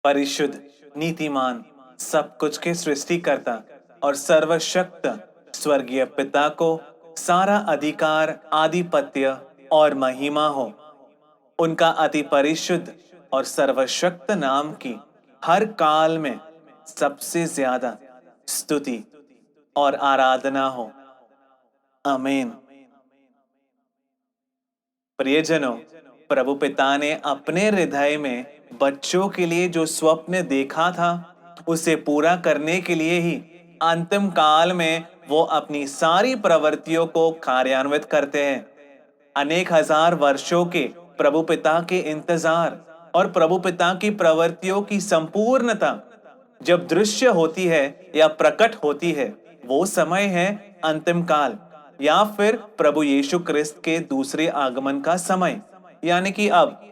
परिशुद्ध, नीतिमान, सब कुछ के सृष्टिकर्ता और सर्वशक्त स्वर्गीय पिता को सारा अधिकार, आधिपत्य और महिमा हो। उनका अति परिशुद्ध और सर्वशक्त नाम की हर काल में सबसे ज्यादा स्तुति और आराधना हो। आमीन। प्रियजनों, प्रभु पिता ने अपने हृदय में बच्चों के लिए जो स्वप्न देखा था, उसे पूरा करने के लिए ही अंतिम काल में वो अपनी सारी प्रवृत्तियों को कार्यान्वित करते हैं। अनेक हजार वर्षों के प्रभु पिता के इंतजार और प्रभु पिता की प्रवृत्तियों की संपूर्णता जब दृश्य होती है या प्रकट होती है, वो समय है अंतिम काल या फिर प्रभु यीशु क्रिस्त के दूसरे आगमन का समय, यानी कि अब।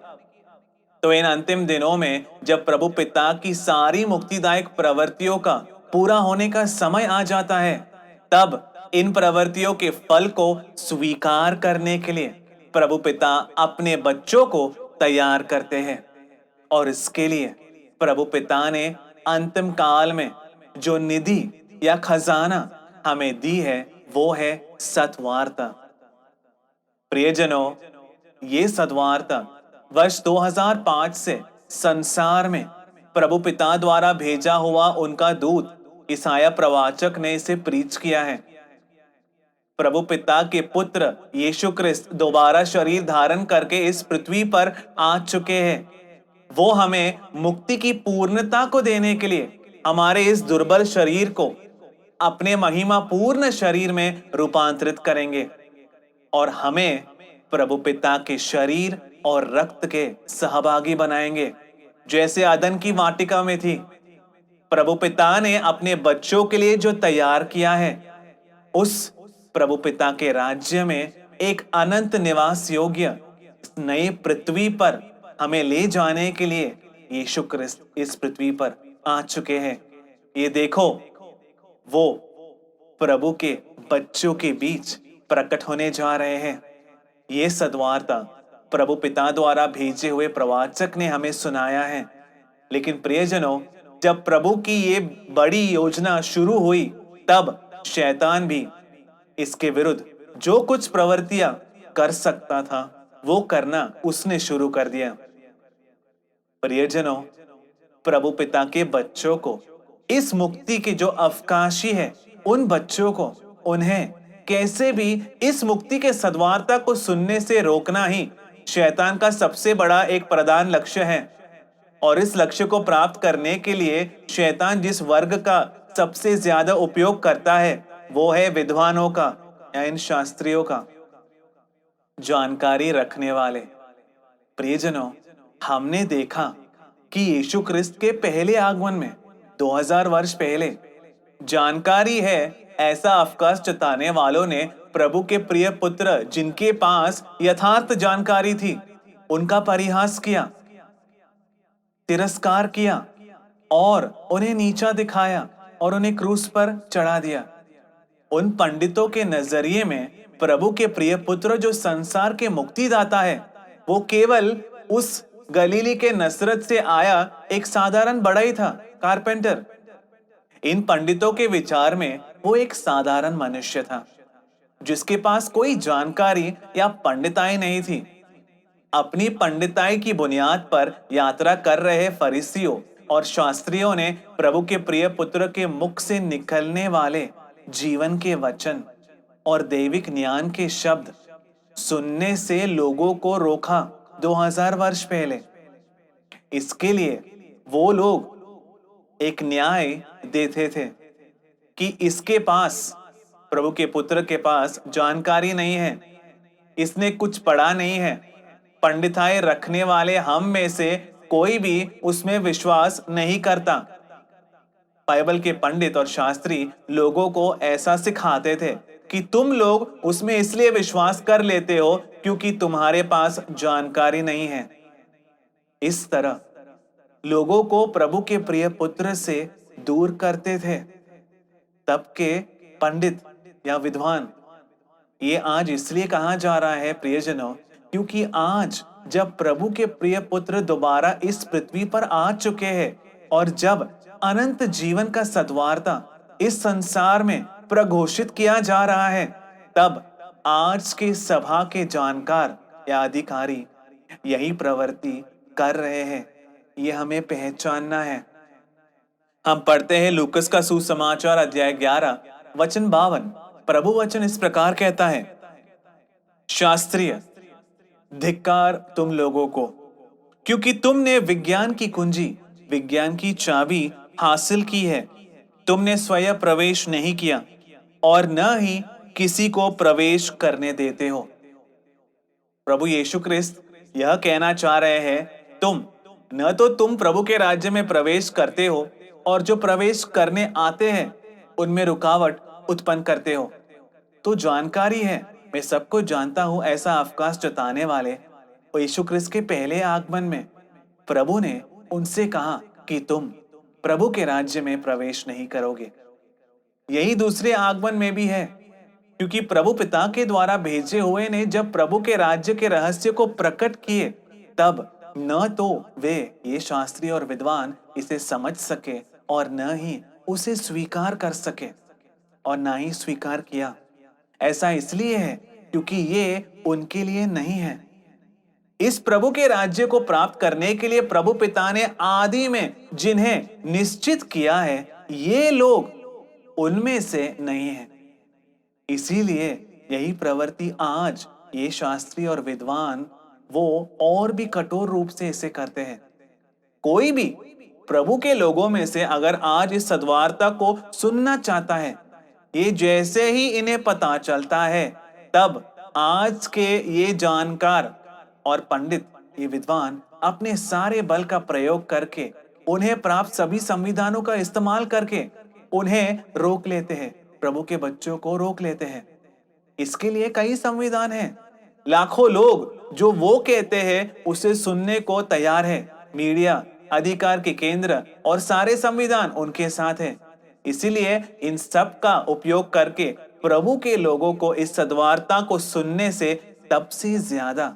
तो इन अंतिम दिनों में जब प्रभु पिता की सारी मुक्तिदायक प्रवृत्तियों का पूरा होने का समय आ जाता है, तब इन प्रवृत्तियों के फल को स्वीकार करने के लिए प्रभु पिता अपने बच्चों को तैयार करते हैं। और इसके लिए प्रभु पिता ने अंतिम काल में जो निधि या खजाना हमें दी है, वो है सद्वार्ता। प्रियजनों, ये सद्वार्ता वर्ष 2005 से संसार में प्रभु पिता द्वारा भेजा हुआ उनका दूत ईसाया प्रवाचक ने इसे प्रीच किया है। प्रभु पिता के पुत्र यीशु क्रिस्त दोबारा शरीर धारण करके इस पृथ्वी पर आ चुके हैं। वो हमें मुक्ति की पूर्णता को देने के लिए हमारे इस दुर्बल शरीर को अपने महिमा पूर्ण शरीर में रूपांतरित करेंगे और हमें प्रभु पिता के शरीर और रक्त के सहभागी बनाएंगे, जैसे अदन की वाटिका में थी। प्रभु पिता ने अपने बच्चों के लिए जो तैयार किया है, उस प्रभु पिता के राज्य में एक अनंत निवास योग्य नई पृथ्वी पर हमें ले जाने के लिए यीशु क्रिस्त इस पृथ्वी पर आ चुके हैं। ये देखो, वो प्रभु के बच्चों के बीच प्रकट होने जा रहे हैं। ये सद्वार्ता प्रभु पिता द्वारा भेजे हुए प्रवाचक ने हमें सुनाया है। लेकिन प्रियजनों, जब प्रभु की ये बड़ी योजना शुरू हुई, तब शैतान भी इसके विरुद्ध जो कुछ प्रवृत्तियां कर सकता था, वो करना उसने शुरू कर दिया। प्रियजनों, प्रभु पिता के बच्चों को इस मुक्ति के जो अवकाशी है, उन बच्चों को उन्हें कैसे भी इस मुक्ति के सद्वार्ता को सुनने से रोकना ही शैतान का सबसे बड़ा एक प्रधान लक्ष्य है। और इस लक्ष्य को प्राप्त करने के लिए शैतान जिस वर्ग का सबसे ज्यादा उपयोग करता है, वो है विद्वानों का या इन शास्त्रियों का, जानकारी रखने वाले। प्रियजनों, हमने देखा कि यीशु क्रिस्त के पहले आगमन में 2000 वर्ष पहले जानकारी है ऐसा अवकाश जताने वालों ने प्रभु के प्रिय पुत्र, जिनके पास यथार्थ जानकारी थी, उनका परिहास किया, तिरस्कार किया और उन्हें नीचा दिखाया और उन्हें क्रूस पर चढ़ा दिया। उन पंडितों के नजरिए में प्रभु के प्रिय पुत्र जो संसार के मुक्तिदाता है, वो केवल उस गलीली के नसरत से आया एक साधारण बढ़ई था, कारपेंटर। इन पंडितों के विचार में वो एक साधारण मनुष्य था, जिसके पास कोई जानकारी या पंडिताई नहीं थी। अपनी पंडिताई की बुनियाद पर यात्रा कर रहे फरीसियों और शास्त्रियों ने प्रभु के प्रिय पुत्र के मुख से निकलने वाले जीवन के वचन और दैविक ज्ञान के शब्द सुनने से लोगों को रोका 2000 वर्ष पहले। इसके लिए वो लोग एक न्याय देते थे कि इसके पास, प्रभु के पुत्र के पास जानकारी नहीं है, इसने कुछ पढ़ा नहीं है। पंडिताई रखने वाले हम में से कोई भी उसमें विश्वास नहीं करता। बाइबल के पंडित और शास्त्री लोगों को ऐसा सिखाते थे कि तुम लोग उसमें इसलिए विश्वास कर लेते हो क्योंकि तुम्हारे पास जानकारी नहीं है। इस तरह लोगों को प्रभु के प्रिय पुत्र से दूर करते थे। तब के पंडित या विद्वान, ये आज इसलिए कहा जा रहा है प्रियजनों, क्योंकि आज जब प्रभु के प्रिय पुत्र दोबारा इस पृथ्वी पर आ चुके हैं, और जब अनंत जीवन का सद्वार्ता इस संसार में प्रघोषित किया जा रहा है, तब आज की सभा के जानकार या अधिकारी यही प्रवृत्ति कर रहे हैं। ये हमें पहचानना है। हम पढ़ते हैं लूकस का सुसमाचार अध्याय 11 वचन 52। प्रभु वचन इस प्रकार कहता है, शास्त्रीय धिक्कार तुम लोगों को, क्योंकि तुमने विज्ञान की कुंजी, विज्ञान की चाबी हासिल की है। तुमने स्वयं प्रवेश नहीं किया और न ही किसी को प्रवेश करने देते हो। प्रभु यीशु क्रिस्त यह कहना चाह रहे हैं, तुम प्रभु के राज्य में प्रवेश करते हो और जो प्रवेश करने आते हैं उनमें रुकावट उत्पन्न करते हो। तो जानकारी है, मैं सबको जानता हूं, ऐसा अवकाश जताने वाले यीशु क्रिस्त के पहले आगमन में प्रभु ने उनसे कहा कि तुम प्रभु के राज्य में प्रवेश नहीं करोगे। यही दूसरे आगमन में भी है, क्योंकि प्रभु पिता के द्वारा भेजे हुए ने जब प्रभु के राज्य के रहस्य को प्रकट किए, तब न तो वे ये शास्त्री और विद्वान इसे समझ सके और न ही उसे स्वीकार कर सके, और न ही स्वीकार किया। ऐसा इसलिए है क्योंकि ये उनके लिए नहीं है। इस प्रभु के राज्य को प्राप्त करने के लिए प्रभु पिता ने आदि में जिन्हें निश्चित किया है, ये लोग उनमें से नहीं है। इसीलिए यही प्रवृत्ति आज ये शास्त्री और विद्वान वो और भी कठोर रूप से इसे करते हैं। कोई भी प्रभु के लोगों में से अगर आज इस सद्वार्ता को सुनना चाहता है, ये जैसे ही इन्हें पता चलता है, तब आज के ये जानकार और पंडित, ये विद्वान अपने सारे बल का प्रयोग करके, उन्हें प्राप्त सभी संविधानों का इस्तेमाल करके उन्हें रोक लेते हैं, प्रभु के बच्चों को रोक लेते हैं। इसके लिए कई संविधान हैं। लाखों लोग जो वो कहते हैं उसे सुनने को तैयार है। मीडिया, अधिकार के केंद्र और सारे संविधान उनके साथ हैं। इसीलिए इन सब का उपयोग करके प्रभु के लोगों को इस सद्वार्ता को सुनने से तब से ज्यादा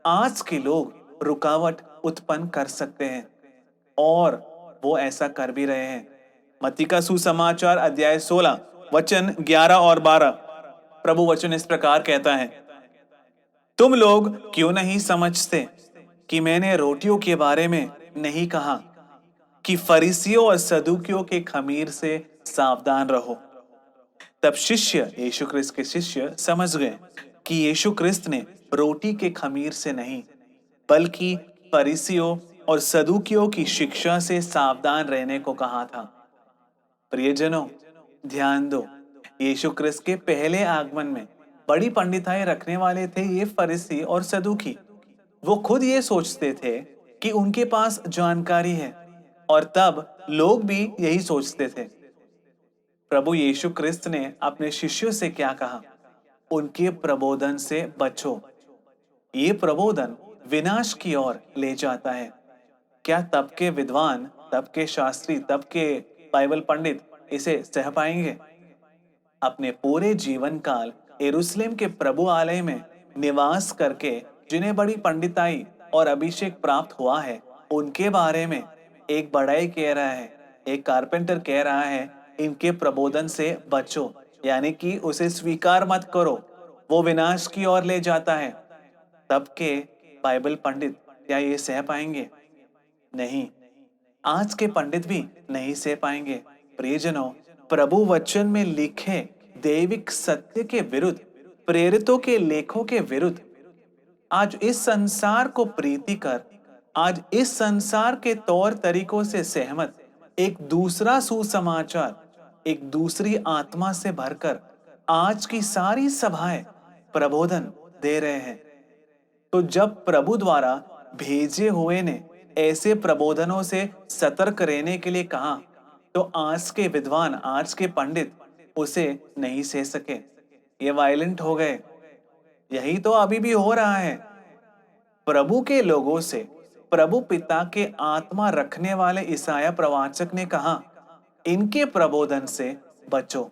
आज के लोग रुकावट उत्पन्न कर सकते हैं, और वो ऐसा कर भी रहे हैं। मत्ती का सुसमाचार अध्याय 16 वचन 11 और 12। प्रभु वचन इस प्रकार कहता है, तुम लोग क्यों नहीं समझते कि मैंने रोटियों के बारे में नहीं कहा कि फरीसियों और सदूकियों के खमीर से सावधान रहो। तब शिष्य, यीशु क्रिस्त के शिष्य समझ गए कि यीशु क्रिस्त ने रोटी के खमीर से नहीं, बल्कि फरीसियों और सदूकियों की शिक्षा से सावधान रहने को कहा था। प्रियजनों, ध्यान दो, यीशु क्रिस्त के पहले आगमन में बड़ी पंडिताई रखने वाले थे ये फरीसी और सदूकी। वो खुद ये सोचते थे कि उनके पास जानकारी है, और तब लोग भी यही सोचते थे। प्रभु यीशु क्रिस्त ने अपने शिष्यों से क्या कहा? उनके प्रबोधन से बचो। ये प्रबोधन विनाश की ओर ले जाता है। क्या तब के विद्वान, तब के शास्त्री, तब के बाइबल पंडित इसे सह पाएंगे? अपने पूरे जीवन काल यरूशलेम के प्रभु आलय में निवास करके जिन्हें बड़ी पंडिताई और अभिषेक प्राप्त हुआ है, उनके बारे में एक बढ़ई कह रहा है, एक कारपेंटर कह रहा है, इनके प्रबोधन से बचो, यानी कि उसे स्वीकार मत करो, वो विनाश की ओर ले जाता है। तब के बाइबल पंडित क्या ये सह पाएंगे? नहीं, आज के पंडित भी नहीं सह पाएंगे। प्रियजनों, प्रभु वचन में लिखे दैविक सत्य के विरुद्ध, प्रेरितों के लेखों के विरुद्ध आज इस संसार को प्रीति कर, आज इस संसार के तौर तरीकों से सहमत एक दूसरा सुसमाचार, एक दूसरी आत्मा से भरकर आज की सारी सभाएं प्रबोधन दे रहे हैं। तो जब प्रभु द्वारा भेजे हुए ने ऐसे प्रबोधनों से सतर्क रहने के लिए कहा, तो आज के विद्वान, आज के पंडित उसे नहीं सह सके, ये वायलेंट हो गए। यही तो अभी भी हो रहा है। प्रभु के लोगों से प्रभु पिता के आत्मा रखने वाले ईसाया प्रवाचक ने कहा, इनके प्रबोधन से बचो।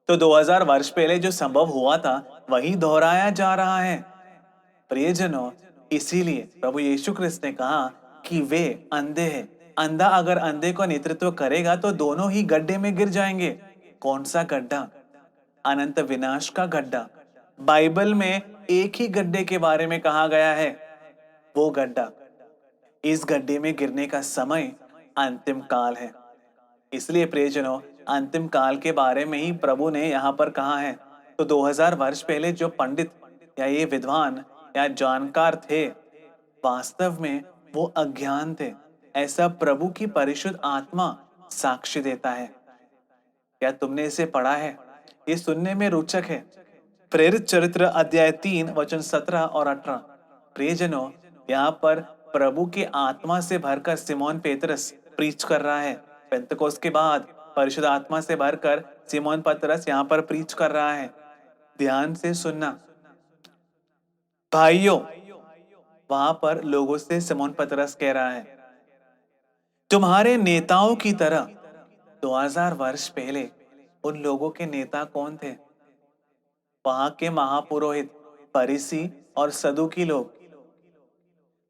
तो 2000 वर्ष पहले जो संभव हुआ था वही दोहराया जा रहा है। प्रियजनों, इसीलिए प्रभु यीशु क्रिस्त ने कहा कि वे अंधे हैं, अंधा अगर अंधे को नेतृत्व करेगा तो दोनों ही गड्ढे में गिर जाएंगे। कौन सा गड्ढा? अनंत विनाश का गड्ढा। बाइबल में एक ही गड्ढे के बारे में कहा गया है, वो गड्ढा। इस गड्ढे में गिरने का समय अंतिम काल है। इसलिए प्रियजनों, अंतिम काल के बारे में ही प्रभु ने यहाँ पर कहा है। तो 2000 वर्ष पहले जो पंडित या ये विद्वान या जानकार थे, वास्तव में वो अज्ञान थे, ऐसा प्रभु की परिशुद्ध आत्मा साक्ष्य देता है। क्या तुमने इसे पढ़ा है? ये सुनने में रोचक है। प्रेरित चरित्र अध्याय 3 वचन 17 और 18। प्रियजनों, यहाँ पर प्रभु के आत्मा से भरकर सिमोन पेतरस प्रीच कर रहा है। पेंतकोस्त के बाद परिशुद्ध आत्मा से भरकर सिमोन पतरस यहाँ पर प्रीच कर रहा है। ध्यान से सुनना भाइयों, वहां पर लोगों से सिमोन पतरस कह रहा है, तुम्हारे नेताओं की तरह 2000 वर्ष पहले उन लोगों के नेता कौन थे? वहां के महापुरोहित, फरीसी और सदुकी लोग।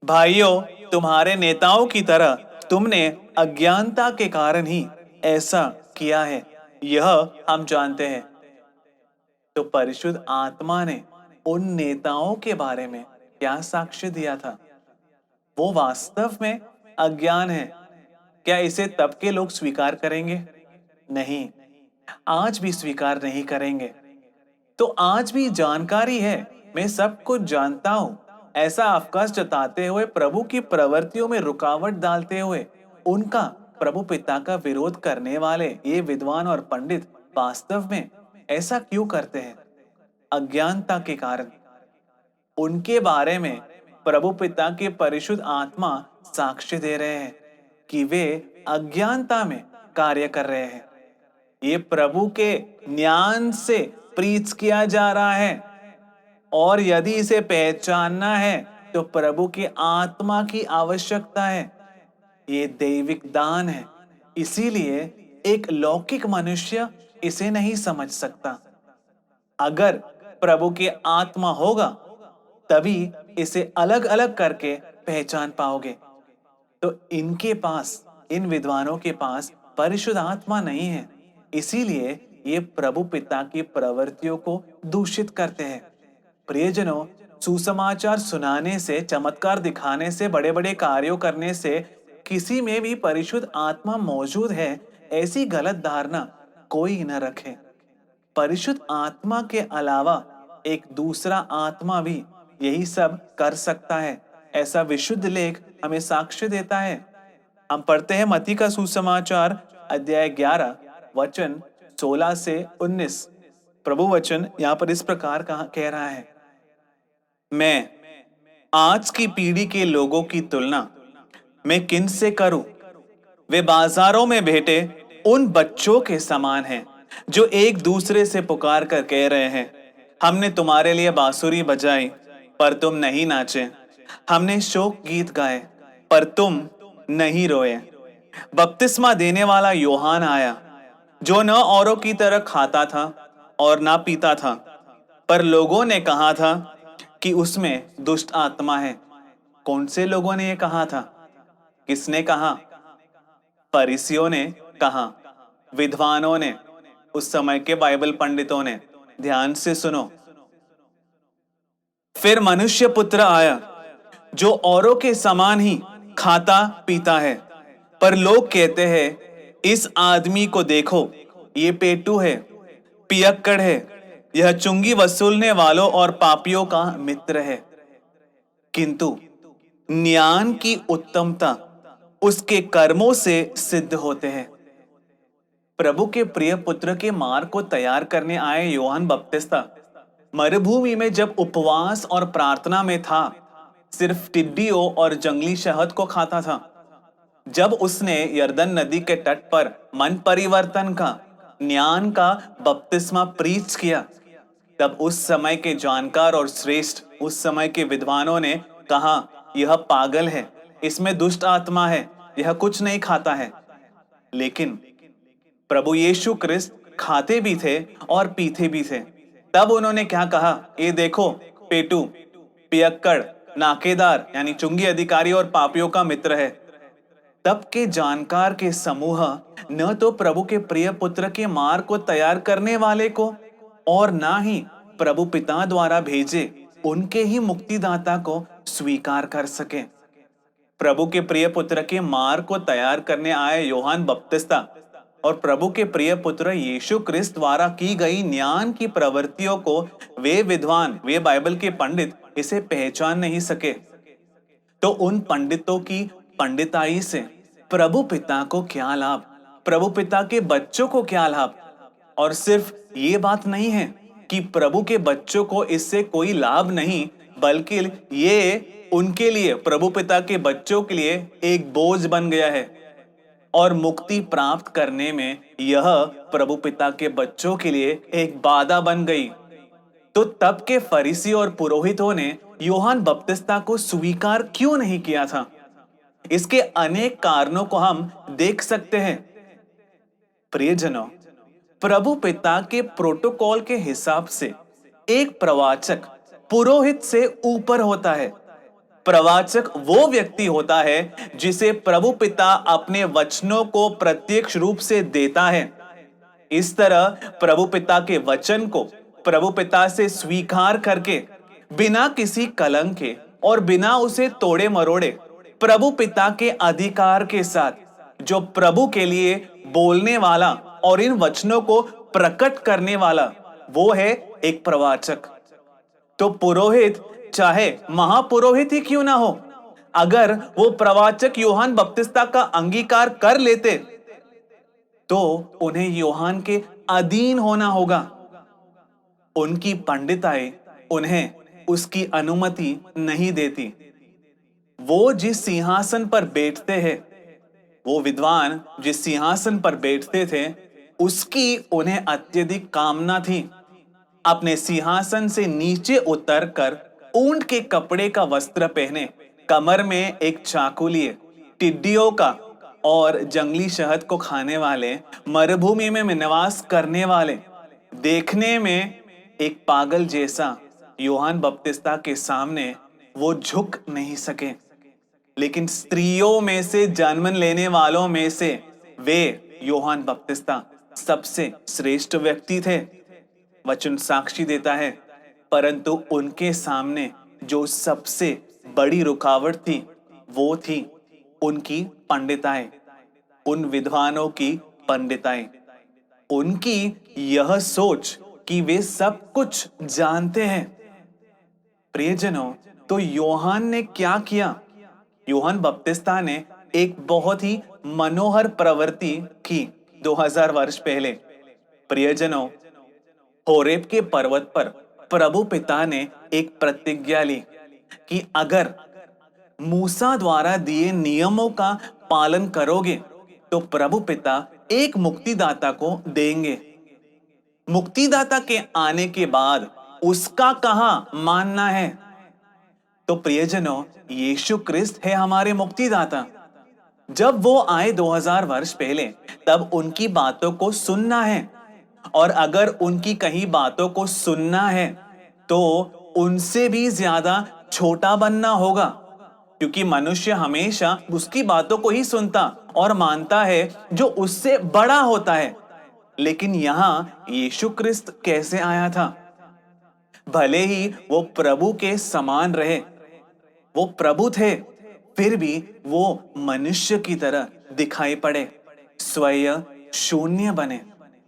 भाइयों, तुम्हारे नेताओं की तरह तुमने अज्ञानता के कारण ही ऐसा किया है, यह हम जानते हैं। तो परिशुद्ध आत्मा ने उन नेताओं के बारे में क्या साक्ष्य दिया था? वो वास्तव में अज्ञान है। क्या इसे तब के लोग स्वीकार करेंगे? नहीं, आज भी स्वीकार नहीं करेंगे। तो आज भी जानकारी है, मैं सब कुछ जानता हूं, ऐसा अवकाश जताते हुए प्रभु की प्रवृत्तियों में रुकावट डालते हुए उनका प्रभु पिता का विरोध करने वाले ये विद्वान और पंडित वास्तव में ऐसा क्यों करते हैं? अज्ञानता के कारण। उनके बारे में प्रभु पिता के परिशुद्ध आत्मा साक्ष्य दे रहे हैं कि वे अज्ञानता में कार्य कर रहे हैं। ये प्रभु के ज्ञान से प्रीच किया जा रहा है, और यदि इसे पहचानना है तो प्रभु की आत्मा की आवश्यकता है। ये दैविक दान है, इसीलिए एक लौकिक मनुष्य इसे नहीं समझ सकता। अगर प्रभु की आत्मा होगा तभी इसे अलग अलग करके पहचान पाओगे। तो इनके पास, इन विद्वानों के पास परिशुद्ध आत्मा नहीं है, इसीलिए ये प्रभु पिता की प्रवृत्तियों को दूषित करते हैं। प्रियजनों, सुसमाचार सुनाने से, चमत्कार दिखाने से, बड़े बड़े कार्यों करने से किसी में भी परिशुद्ध आत्मा मौजूद है, ऐसी गलत धारणा कोई न रखे। परिशुद्ध आत्मा के अलावा एक दूसरा आत्मा भी यही सब कर सकता है, ऐसा विशुद्ध लेख हमें साक्ष्य देता है। हम पढ़ते हैं मत्ती का सुसमाचार अध्याय 11 वचन 16 से 19। प्रभु वचन यहाँ पर इस प्रकार कह रहा है, मैं आज की पीढ़ी के लोगों की तुलना मैं किन से करूं? वे बाजारों में बैठे उन बच्चों के समान हैं जो एक दूसरे से पुकार कर कह रहे हैं, हमने तुम्हारे लिए बांसुरी बजाई पर तुम नहीं नाचे, हमने शोक गीत गाए पर तुम नहीं रोए। बपतिस्मा देने वाला यूहन्ना आया, जो न औरों की तरह खाता था और ना पीता था, पर लोगों ने कहा था कि उसमें दुष्ट आत्मा है। कौन से लोगों ने यह कहा था? किसने कहा? फरीसियों ने कहा, विद्वानों ने, उस समय के बाइबल पंडितों ने। ध्यान से सुनो। फिर मनुष्य पुत्र आया जो औरों के समान ही खाता पीता है, पर लोग कहते हैं, इस आदमी को देखो, ये पेटू है, पियक्कड़ है, यह चुंगी वसूलने वालों और पापियों का मित्र है। किंतु ज्ञान की उत्तमता उसके कर्मों से सिद्ध होते हैं। प्रभु के प्रिय पुत्र के मार्ग को तैयार करने आए यूहन्ना बपतिस्ता मरुभूमि में जब उपवास और प्रार्थना में था, सिर्फ टिड्डियों और जंगली शहद को खाता था। जब उसने यरदन नदी के तट पर मन परिवर्तन का, ज्ञान का बपतिस्मा प्रीच किया, तब उस समय के जानकार और श्रेष्ठ, उस समय के विद्वानों ने कहा, यह पागल है, इसमें दुष्ट आत्मा है, यह कुछ नहीं खाता है। लेकिन प्रभु यीशु क्रिस्त खाते भी थे और पीते भी थे। तब उन्होंने क्या कहा? ये देखो, पेटू, पियक्कड़, नाकेदार यानी चुंगी अधिकारी और पापियों का मित्र है। तब के जानकार के समूह न तो प्रभु के प्रिय पुत्र के मार्ग को तैयार करने वाले को और ना ही प्रभु पिता द्वारा भेजे उनके ही मुक्तिदाता को स्वीकार कर सके। प्रभु के प्रिय पुत्र के मार्ग को तैयार करने आए यूहन्ना बपतिस्ता और प्रभु के प्रिय पुत्र यीशु क्रिस्त द्वारा की गई ज्ञान की प्रवृत्तियों को वे विद्वान, वे बाइबल के पंडित इसे पहचान नहीं सके। तो उन पंडितों की पंडिताई से प्रभु पिता को क्या लाभ, प्रभु पिता के बच्चों को क्या लाभ। और सिर्फ ये बात नहीं है कि प्रभु के बच्चों को इससे कोई लाभ नहीं, बल्कि ये उनके लिए, प्रभु पिता के बच्चों के लिए एक बोझ बन गया है। और मुक्ति प्राप्त करने में यह प्रभु पिता के बच्चों के लिए एक बाधा बन गई। तो तब के फरीसी और पुरोहितों ने यूहन्ना बपतिस्ता को स्वीकार क्यों नहीं किया था? इसके अनेक कारणों को हम देख सकते हैं। प्रियजनों, प्रभु पिता के प्रोटोकॉल के हिसाब से एक प्रवाचक पुरोहित से ऊपर होता है। प्रवाचक वो व्यक्ति होता है जिसे प्रभु पिता अपने वचनों को प्रत्यक्ष रूप से देता है। इस तरह प्रभु पिता के वचन को प्रभु पिता से स्वीकार करके बिना किसी कलंक के और बिना उसे तोड़े मरोड़े प्रभु पिता के अधिकार के साथ जो प्रभु के लिए बोलने वाला और इन वचनों को प्रकट करने वाला, वो है एक प्रवाचक। तो पुरोहित चाहे महापुरोहित ही क्यों ना हो, अगर वो प्रवाचक यूहन्ना बपतिस्ता का अंगीकार कर लेते तो उन्हें यूहन्ना के अधीन होना होगा। उनकी पंडिताई उन्हें उसकी अनुमति नहीं देती। वो जिस सिंहासन पर बैठते हैं, वो विद्वान जिस सिंहासन पर बैठते थे, उसकी उन्हें अत्यधिक कामना थी। अपने सिंहासन से नीचे उतरकर ऊंट के कपड़े का वस्त्र पहने, कमर में एक चाकू लिए, टिड्डियों का और जंगली शहद को खाने वाले, मरुभूमि में निवास करने वाले, देखने में एक पागल जैसा यूहन्ना बपतिस्ता के सामने वो झुक नहीं सके। लेकिन स्त्रियों में से जन्म लेने वालों में से वे यूहन्ना बपतिस्ता सबसे श्रेष्ठ व्यक्ति थे, वचन साक्षी देता है। परंतु उनके सामने जो सबसे बड़ी रुकावट थी, वो थी उनकी पंडिताई, उन विद्वानों की पंडिताई, उनकी यह सोच कि वे सब कुछ जानते हैं। प्रियजनों, तो यूहन्ना ने क्या किया? यूहन्ना बपतिस्ता ने एक बहुत ही मनोहर प्रवृत्ति की 2000 वर्ष पहले। प्रियजनों, होरेब के पर्वत पर प्रभु पिता ने एक प्रतिज्ञा ली कि अगर मूसा द्वारा दिए नियमों का पालन करोगे तो प्रभु पिता एक मुक्तिदाता को देंगे। मुक्तिदाता के आने के बाद उसका कहां मानना है? तो प्रियजनों, यीशु क्रिस्त है हमारे मुक्तिदाता। जब वो आए 2000 वर्ष पहले, तब उनकी बातों को सुनना है, और अगर उनकी कहीं बातों को सुनना है तो उनसे भी ज्यादा छोटा बनना होगा, क्योंकि मनुष्य हमेशा उसकी बातों को ही सुनता और मानता है जो उससे बड़ा होता है। लेकिन यहां यीशु क्रिस्त कैसे आया था? भले ही वो प्रभु के समान रहे, वो प्रभु थे, फिर भी वो मनुष्य की तरह दिखाई पड़े, स्वयं शून्य बने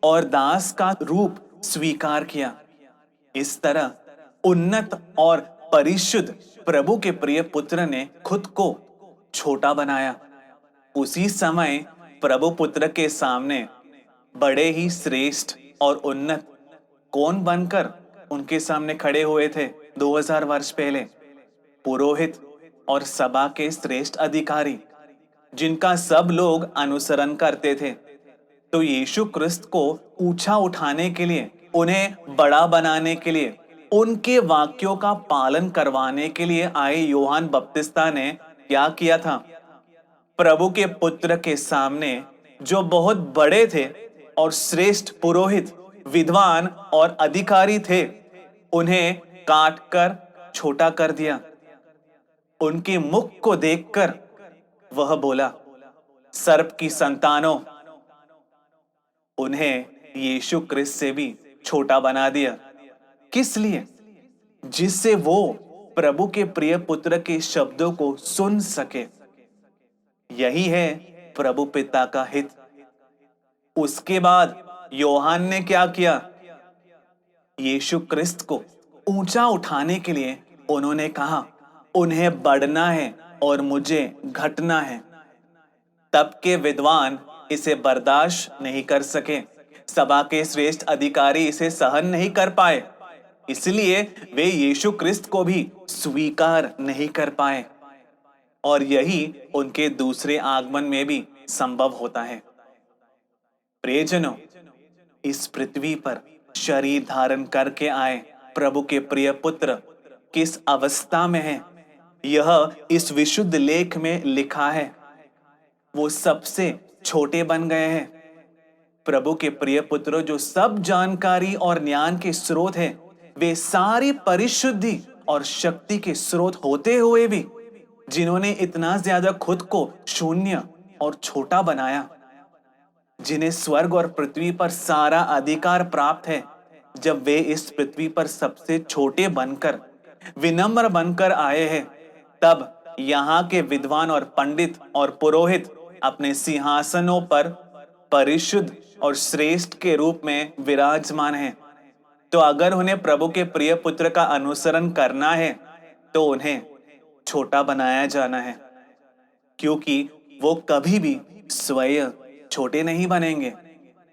और दास का रूप स्वीकार किया। इस तरह उन्नत और परिशुद्ध प्रभु के प्रिय पुत्र ने खुद को छोटा बनाया। उसी समय प्रभु पुत्र के सामने बड़े ही श्रेष्ठ और उन्नत कौन बनकर उनके सामने खड़े हुए थे 2000 वर्ष पहले? पुरोहित और सभा के श्रेष्ठ अधिकारी, जिनका सब लोग अनुसरण करते थे। तो यीशु क्रिस्त को ऊंचा उठाने के लिए, उन्हें बड़ा बनाने के लिए, उनके वाक्यों का पालन करवाने के लिए आए यूहन्ना बपतिस्ता ने क्या किया था? प्रभु के पुत्र के सामने जो बहुत बड़े थे और श्रेष्ठ पुरोहित, विद्वान और अधिकारी थे, उन्हें काटकर छोटा कर दिया। उनके मुख को देखकर वह बोला, सर्प की संतानों, उन्हें यीशु क्रिस्त से भी छोटा बना दिया। किस लिए? जिससे वो प्रभु के प्रिय पुत्र के शब्दों को सुन सके। यही है प्रभु पिता का हित। उसके बाद योहान ने क्या किया? यीशु क्रिस्त को ऊंचा उठाने के लिए उन्होंने कहा, उन्हें बढ़ना है और मुझे घटना है। तब के विद्वान इसे बर्दाश्त नहीं कर सके। सभा के श्रेष्ठ अधिकारी इसे सहन नहीं कर पाए, इसलिए वे यीशु क्रिस्त को भी स्वीकार नहीं कर पाए। और यही उनके दूसरे आगमन में भी संभव होता है। प्रियजनों, इस पृथ्वी पर शरीर धारण करके आए प्रभु के प्रिय पुत्र किस अवस्था में है, यह इस विशुद्ध लेख में लिखा है। वो सबसे छोटे बन गए हैं। प्रभु के प्रिय पुत्र जो सब जानकारी और ज्ञान के स्रोत हैं, वे सारी परिशुद्धि और शक्ति के स्रोत होते हुए भी, जिन्होंने इतना ज्यादा खुद को शून्य और छोटा बनाया, जिन्हें स्वर्ग और पृथ्वी पर सारा अधिकार प्राप्त है, जब वे इस पृथ्वी पर सबसे छोटे बनकर विनम्र बनकर आए हैं, तब यहाँ के विद्वान और पंडित और पुरोहित अपने सिंहासनों पर परिशुद्ध और श्रेष्ठ के रूप में विराजमान हैं। तो अगर उन्हें प्रभु के प्रिय पुत्र का अनुसरण करना है, तो उन्हें छोटा बनाया जाना है, क्योंकि वो कभी भी स्वयं छोटे नहीं बनेंगे।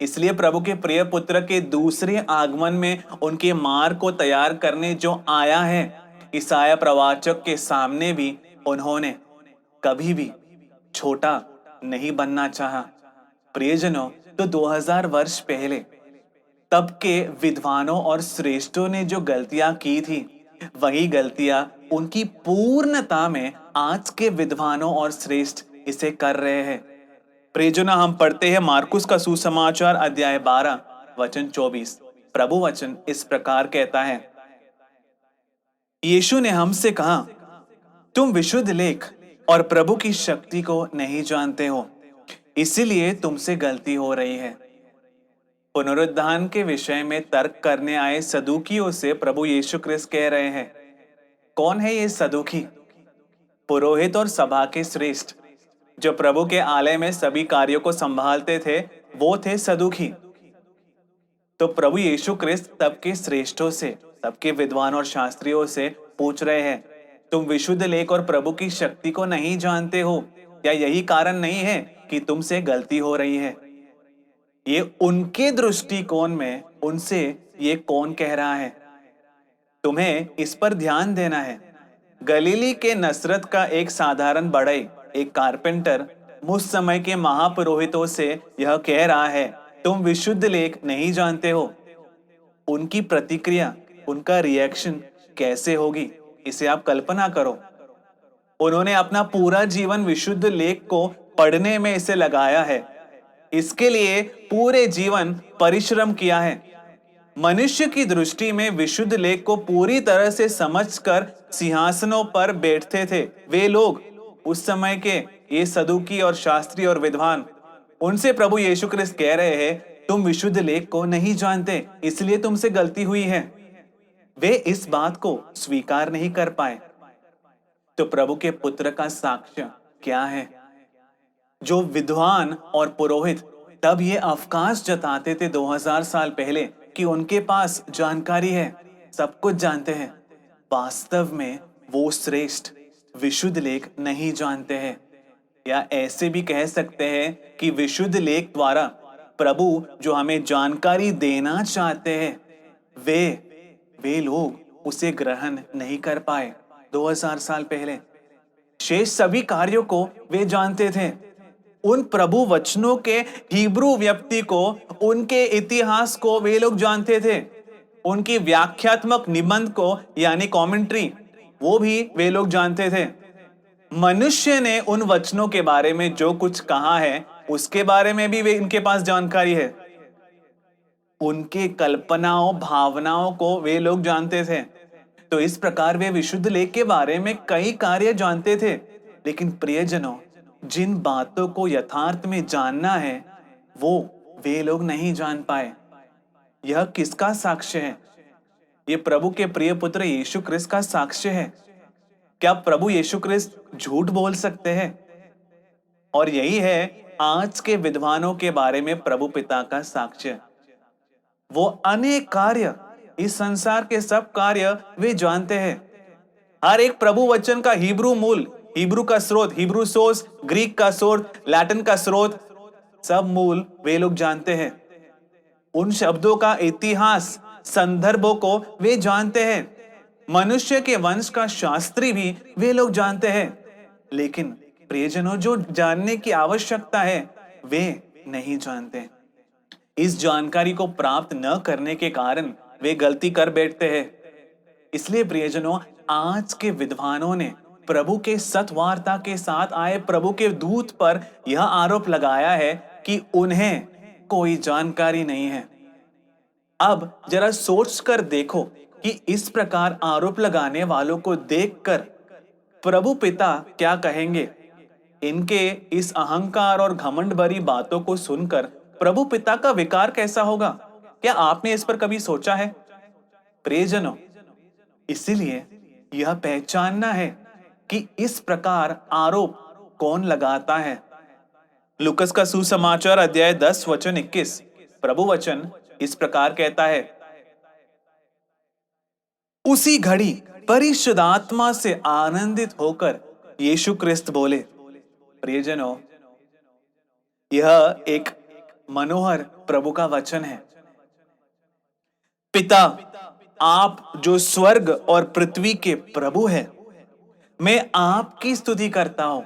इसलिए प्रभु के प्रिय पुत्र के दूसरे आगमन में उनके मार्ग को तैयार करने जो आया है, ईसाया प्रवाचक के सामने भी उन्होंने कभी भी छोटा नहीं बनना चाहा। प्रियजनों, तो 2000 वर्ष पहले तब के विद्वानों और श्रेष्ठों ने जो गलतियां की थी, वही गलतियां उनकी पूर्णता में आज के विद्वानों और श्रेष्ठ इसे कर रहे हैं। प्रियजनों, हम पढ़ते हैं मार्कुस का सुसमाचार अध्याय 12 वचन 24। प्रभु वचन इस प्रकार कहता है, यीशु ने हमसे कहा, तुम विशुद्ध लेख और प्रभु की शक्ति को नहीं जानते हो, इसीलिए तुमसे गलती हो रही है। पुनरुत्थान के विषय में तर्क करने आए सदूकियों से प्रभु यीशु क्रिस्त कह रहे हैं, कौन है ये सदूकी? पुरोहित और सभा के श्रेष्ठ जो प्रभु के आलय में सभी कार्यों को संभालते थे, वो थे सदूकी। तो प्रभु यीशु क्रिस्त तब के श्रेष्ठों से, तब के विद्वान और शास्त्रियों से पूछ रहे हैं, तुम विशुद्ध लेख और प्रभु की शक्ति को नहीं जानते हो? क्या यही कारण नहीं है कि तुमसे गलती हो रही है? ये उनके दृष्टिकोण में उनसे ये कौन कह रहा है? तुम्हें इस पर ध्यान देना है। गलीली के नसरत का एक साधारण बढ़ई, एक कारपेंटर, मुझ समय के महापुरोहितों से यह कह रहा है, तुम विशुद्ध लेख नहीं जानते हो। उनकी प्रतिक्रिया, उनका रिएक्शन कैसे होगी, इसे आप कल्पना करो। उन्होंने अपना पूरा जीवन विशुद्ध लेख को पढ़ने में इसे लगाया है। इसके लिए पूरे जीवन परिश्रम किया है। मनुष्य की दृष्टि में विशुद्ध लेख को पूरी तरह से समझकर सिंहासनों पर बैठते थे वे लोग, उस समय के ये सदूकी और शास्त्री और विद्वान। उनसे प्रभु यीशु क्रिस्त कह रहे हैं, तुम विशुद्ध लेख को नहीं जानते, इसलिए तुमसे गलती हुई है। वे इस बात को स्वीकार नहीं कर पाए। तो प्रभु के पुत्र का साक्ष्य क्या है? जो विद्वान और पुरोहित तब ये अवकाश जताते थे 2000 साल पहले कि उनके पास जानकारी है, सब कुछ जानते हैं, वास्तव में वो श्रेष्ठ विशुद्ध लेख नहीं जानते हैं। या ऐसे भी कह सकते हैं कि विशुद्ध लेख द्वारा प्रभु जो हमें जानकारी देना चाहते हैं, वे लोग उसे ग्रहण नहीं कर पाए 2000 साल पहले। शेष सभी कार्यों को वे जानते थे। उन प्रभु वचनों के हिब्रू व्यक्ति को, उनके इतिहास को वे लोग जानते थे। उनकी व्याख्यात्मक निबंध को यानी कमेंट्री, वो भी वे लोग जानते थे। मनुष्य ने उन वचनों के बारे में जो कुछ कहा है, उसके बारे में भी वे इनके पास जानकारी है। उनके कल्पनाओं, भावनाओं को वे लोग जानते थे। तो इस प्रकार वे विशुद्ध लेख के बारे में कई कार्य जानते थे। लेकिन प्रियजनों, जिन बातों को यथार्थ में जानना है वो वे लोग नहीं जान पाए। यह किसका साक्ष्य है? ये प्रभु के प्रिय पुत्र यीशु क्रिस्त का साक्ष्य है। क्या प्रभु यीशु क्रिस्त झूठ बोल सकते हैं? और यही है आज के विद्वानों के बारे में प्रभु पिता का साक्ष्य। वो अनेक कार्य, इस संसार के सब कार्य वे जानते हैं। हर एक प्रभु वचन का हिब्रू मूल, हिब्रू का स्रोत, हिब्रू सोर्स, ग्रीक का सोर्स, लैटिन का स्रोत, सब मूल वे लोग जानते हैं। उन शब्दों का इतिहास, संदर्भों को वे जानते हैं। मनुष्य के वंश का शास्त्री भी वे लोग जानते हैं। लेकिन प्रियजनों, जो जानने की आवश्यकता है वे नहीं जानते। इस जानकारी को प्राप्त न करने के कारण वे गलती कर बैठते हैं। इसलिए प्रियजनों, आज के विद्वानों ने प्रभु के सत्वार्ता के साथ आए प्रभु के दूत पर यह आरोप लगाया है कि उन्हें कोई जानकारी नहीं है। अब जरा सोच कर देखो कि इस प्रकार आरोप लगाने वालों को देखकर प्रभु पिता क्या कहेंगे। इनके इस अहंकार और घमंड भरी बातों को सुनकर प्रभु पिता का विकार कैसा होगा? क्या आपने इस पर कभी सोचा है? प्रियजनों, इसीलिए यह पहचानना है कि इस प्रकार आरोप कौन लगाता है। लूकस का सुसमाचार अध्याय 10 वचन 21, प्रभु वचन इस प्रकार कहता है, उसी घड़ी परिशुद्ध आत्मा से आनंदित होकर यीशु क्रिस्त बोले। प्रियजनों, यह एक मनोहर प्रभु का वचन है। पिता, आप जो स्वर्ग और पृथ्वी के प्रभु हैं, मैं आपकी स्तुति करता हूं।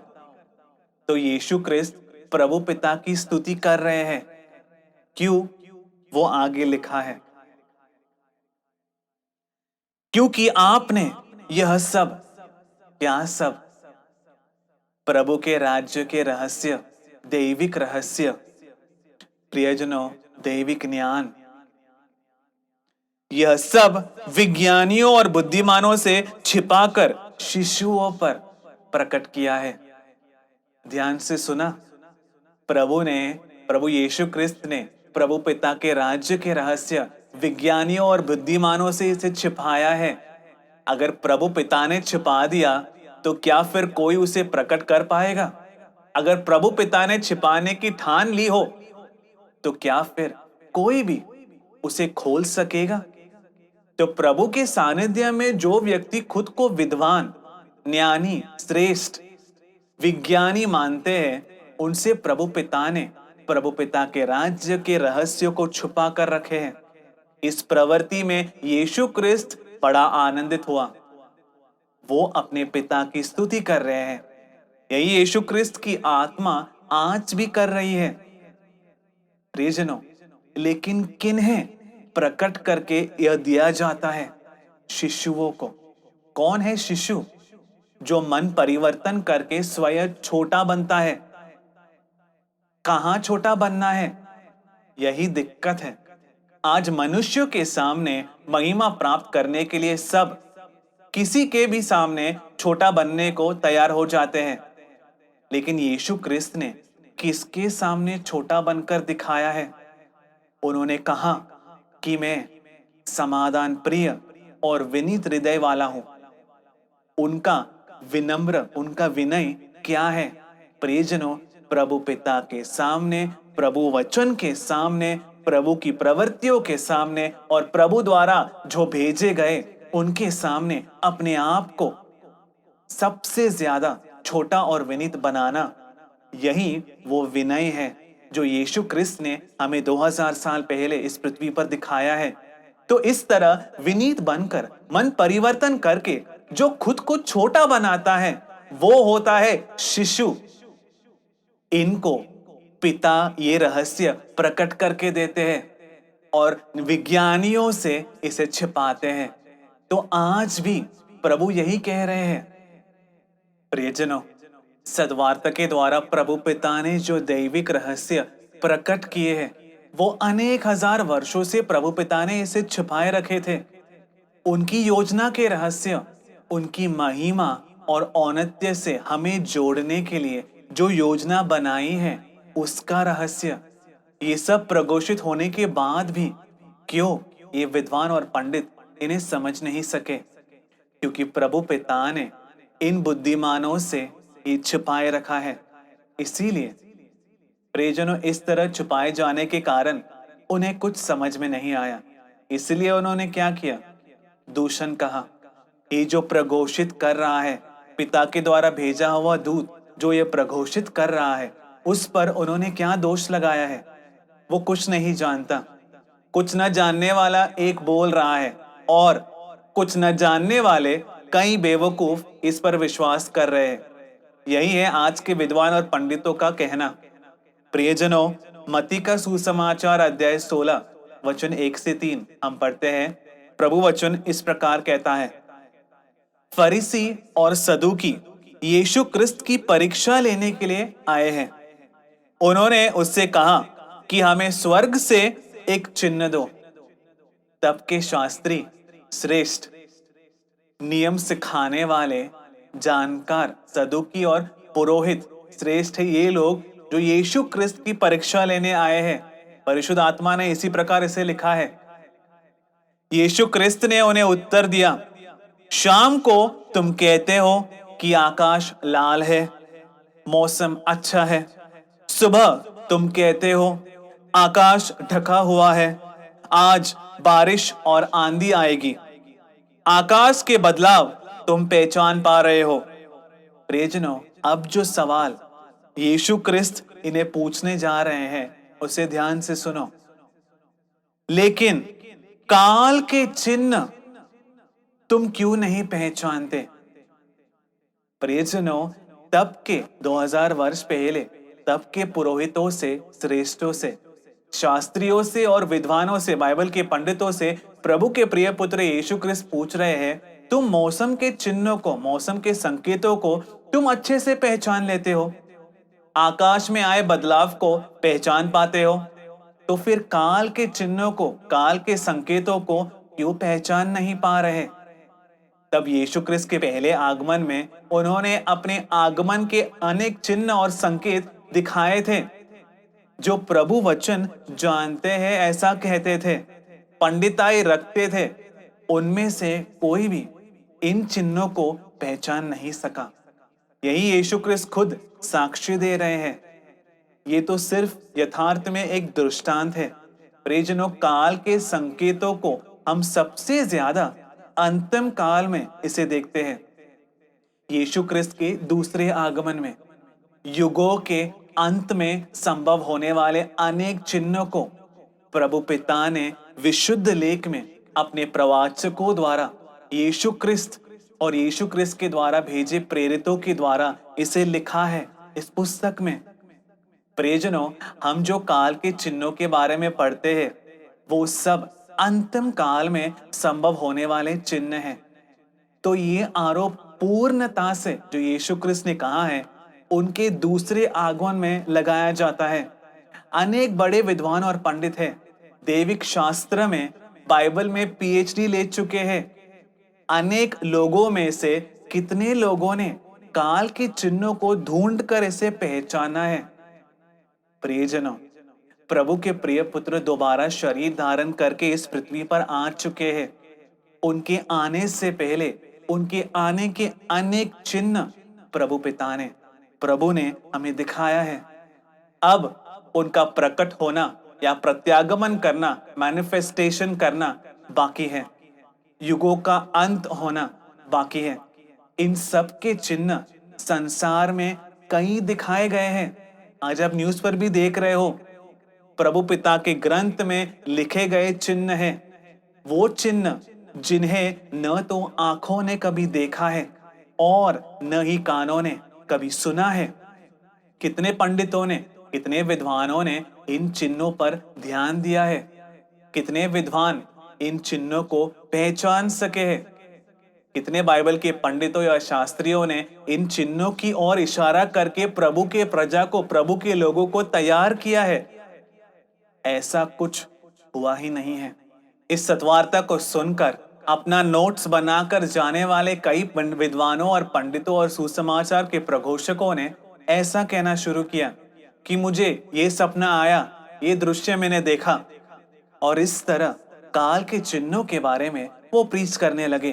तो यीशु क्रिस्त प्रभु पिता की स्तुति कर रहे हैं। क्यों? वो आगे लिखा है, क्योंकि आपने यह सब, क्या सब? प्रभु के राज्य के रहस्य, दैविक रहस्य, प्रियजनों, दैविक ज्ञान, यह सब विज्ञानियों और बुद्धिमानों से छिपाकर शिशुओं पर प्रकट किया है। ध्यान से सुना, प्रभु यीशु क्रिस्त ने प्रभु पिता के राज्य के रहस्य विज्ञानियों और बुद्धिमानों से इसे छिपाया है। अगर प्रभु पिता ने छिपा दिया तो क्या फिर कोई उसे प्रकट कर पाएगा? अगर प्रभु पिता ने छिपाने की ठान ली हो तो क्या फिर कोई भी उसे खोल सकेगा? तो प्रभु के सानिध्य में जो व्यक्ति खुद को विद्वान, ज्ञानी, श्रेष्ठ, विज्ञानी मानते हैं, उनसे प्रभु पिता ने प्रभु पिता के राज्य के रहस्यों को छुपा कर रखे हैं। इस प्रवृत्ति में यीशु क्रिस्त बड़ा आनंदित हुआ। वो अपने पिता की स्तुति कर रहे हैं। यही यीशु क्रिस्त की आत्मा आज भी कर रही है। प्रियजनों, लेकिन किन्हें प्रकट करके यह दिया जाता है? शिशुओं को। कौन है शिशु? जो मन परिवर्तन करके स्वयं छोटा बनता है। कहां छोटा बनना है? यही दिक्कत है। आज मनुष्यों के सामने महिमा प्राप्त करने के लिए सब किसी के भी सामने छोटा बनने को तैयार हो जाते हैं। लेकिन यीशु क्रिस्त ने किसके सामने छोटा बनकर दिखाया है? उन्होंने कहा कि मैं समाधान प्रिय और विनीत हृदय वाला हूं। उनका विनम्र, उनका विनय क्या है? प्रियजनों, प्रभु पिता के सामने, प्रभु वचन के सामने, प्रभु की प्रवृत्तियों के सामने और प्रभु द्वारा जो भेजे गए उनके सामने अपने आप को सबसे ज्यादा छोटा और विनीत बनाना, यही वो विनय है जो यीशु क्रिस्त ने हमें 2000 साल पहले इस पृथ्वी पर दिखाया है। तो इस तरह विनीत बनकर, मन परिवर्तन करके जो खुद को छोटा बनाता है वो होता है शिशु। इनको पिता ये रहस्य प्रकट करके देते हैं और विज्ञानियों से इसे छिपाते हैं। तो आज भी प्रभु यही कह रहे हैं। प्रियजनों, सद्वार्ता के द्वारा प्रभु पिता ने जो दैविक रहस्य प्रकट किए हैं वो अनेक हजार वर्षों से प्रभु पिता ने इसे छिपाए रखे थे। उनकी योजना के रहस्य, उनकी महिमा और औन्नत्य से हमें जोड़ने के लिए जो योजना बनाई है उसका रहस्य, ये सब प्रघोषित होने के बाद भी क्यों ये विद्वान और पंडित इन्हें समझ नहीं सके? क्योंकि प्रभु पिता ने इन बुद्धिमानों से ये छिपाए रखा है। इसीलिए प्रियजनों, इस तरह छुपाए जाने के कारण उन्हें कुछ समझ में नहीं आया। इसलिए उन्होंने क्या किया? दूषण कहा। ये जो प्रघोषित कर रहा है, पिता के द्वारा भेजा हुआ दूत जो ये प्रघोषित कर रहा है, उस पर उन्होंने क्या दोष लगाया है? वो कुछ नहीं जानता। कुछ न जानने वाला एक बोल रहा है और कुछ न जानने वाले कई बेवकूफ इस पर विश्वास कर रहे हैं। यही है आज के विद्वान और पंडितों का कहना। प्रियजनों, मत्ती का सुसमाचार अध्याय 16 वचन 1 से 3 हम पढ़ते हैं। प्रभु वचन इस प्रकार कहता है, फरीसी और सदूकी यीशु क्रिस्त की परीक्षा लेने के लिए आए हैं। उन्होंने उससे कहा कि हमें स्वर्ग से एक चिन्ह दो। तब के शास्त्री, श्रेष्ठ, नियम सिखाने वाले, जानकार, सदुकी और पुरोहित श्रेष्ठ है ये लोग जो यीशु क्रिस्त की परीक्षा लेने आए हैं। परिशुद्ध आत्मा ने इसी प्रकार इसे लिखा है। यीशु क्रिस्त ने उन्हें उत्तर दिया, शाम को तुम कहते हो कि आकाश लाल है, मौसम अच्छा है। सुबह तुम कहते हो आकाश ढका हुआ है, आज बारिश और आंधी आएगी। आकाश के बदलाव तुम पहचान पा रहे हो। प्रियजनों, अब जो सवाल यीशु क्रिस्त इन्हें पूछने जा रहे हैं उसे ध्यान से सुनो। लेकिन काल के चिन्ह तुम क्यों नहीं पहचानते? प्रियजनों, तब के 2000 वर्ष पहले तब के पुरोहितों से, श्रेष्ठों से, शास्त्रियों से और विद्वानों से, बाइबल के पंडितों से प्रभु के प्रिय पुत्र यीशु क्रिस्त पूछ रहे हैं, तुम मौसम के चिन्हों को, मौसम के संकेतों को तुम अच्छे से पहचान लेते हो, आकाश में आए बदलाव को पहचान पाते हो, तो फिर काल के चिन्हों को, काल के संकेतों को क्यों पहचान नहीं पा रहे? तब यीशु क्रिस्त के पहले आगमन में उन्होंने अपने आगमन के अनेक चिन्ह और संकेत दिखाए थे। जो प्रभु वचन जानते हैं ऐसा कहते थे, पंडिताई रखते थे, उनमें से कोई भी इन चिन्हों को पहचान नहीं सका। यही यीशु क्रिस्त खुद साक्षी दे रहे हैं। ये तो सिर्फ यथार्थ में एक दृष्टांत है। प्रियजनों, काल के संकेतों को हम सबसे ज्यादा अंतिम काल में इसे देखते हैं। यीशु क्रिस्त के दूसरे आगमन में, युगों के अंत में संभव होने वाले अनेक चिन्हों को प्रभु पिता ने विशुद्ध लेख में अपने प्रवाचकों द्वारा, यीशु क्रिस्त और यीशु क्रिस्त के द्वारा भेजे प्रेरितों के द्वारा इसे लिखा है इस पुस्तक में। प्रियजनों, हम जो काल के चिन्हों के बारे में पढ़ते हैं वो सब अंतिम काल में संभव होने वाले चिन्ह हैं। तो ये आरोप पूर्णता से जो यीशु क्रिस्त ने कहा है उनके दूसरे आगमन में लगाया जाता है। अनेक बड़े विद्वान और पंडित हैं, दैविक शास्त्र में, बाइबल में पीएचडी ले चुके हैं। अनेक लोगों में से कितने लोगों ने काल के चिन्हों को ढूंढकर इसे पहचाना है? प्रियजनों, प्रभु के प्रिय पुत्र दोबारा शरीर धारण करके इस पृथ्वी पर आ चुके हैं। उनके आने से पहले उनके आने के अनेक चिन्ह प्रभु ने हमें दिखाया है। अब उनका प्रकट होना या प्रत्यागमन करना, मैनिफेस्टेशन करना बाकी है। युगों का अंत होना बाकी है। इन सब के चिन्ह संसार में कई दिखाए गए हैं। आज आप न्यूज़ पर भी देख रहे हो, प्रभु पिता के ग्रंथ में लिखे गए चिन्ह हैं। वो चिन्ह जिन्हें न तो आंखों ने कभी देखा है और न ही कानों ने कभी सुना है। कितने पंडितों ने, कितने विद्वानों ने इन चिन्हों पर ध्यान दिया है? कितने विद्वान इन चिन्हों को पहचान सके हैं? कितने बाइबल के पंडितों या शास्त्रियों ने इन चिन्हों की ओर इशारा करके प्रभु के प्रजा को, प्रभु के लोगों को तैयार किया है? ऐसा कुछ हुआ ही नहीं है। इस सत्वार्ता को सुनकर अपना नोट्स बनाकर जाने वाले कई विद्वानों और पंडितों और सुसमाचार के प्रघोषकों ने ऐसा कहना शुरू किया कि मुझे ये सपना आया, ये दृश्य मैंने देखा। और इस तरह काल के चिन्हों के बारे में वो प्रीच करने लगे।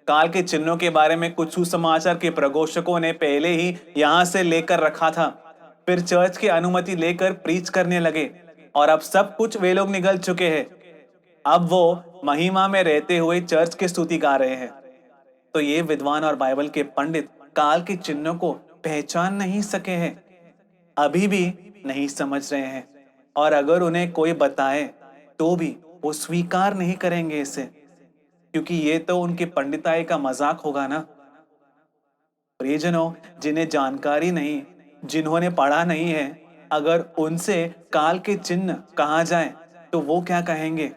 काल के चिन्हों के बारे में कुछ सुसमाचार के प्रघोषकों ने पहले ही यहां से लेकर रखा था। फिर चर्च की अनुमति लेकर प्रीच करने लगे और अब सब कुछ वे लोग निगल चुके हैं। अब वो महिमा में रहते हुए चर्च की स्तुति गा रहे हैं। तो ये विद्वान और बाइबल के पंडित काल के चिन्हों को पहचान नहीं सके हैं, अभी भी नहीं समझ रहे हैं, और अगर उन्हें कोई बताए तो भी वो स्वीकार नहीं करेंगे इसे, क्योंकि ये तो उनकी पंडिताई का मजाक होगा ना। प्रियजनों, जिन्हें जानकारी नहीं, जिन्होंने पढ़ा नहीं है, अगर उनसे काल के चिन्ह कहा जाए तो वो क्या कहेंगे?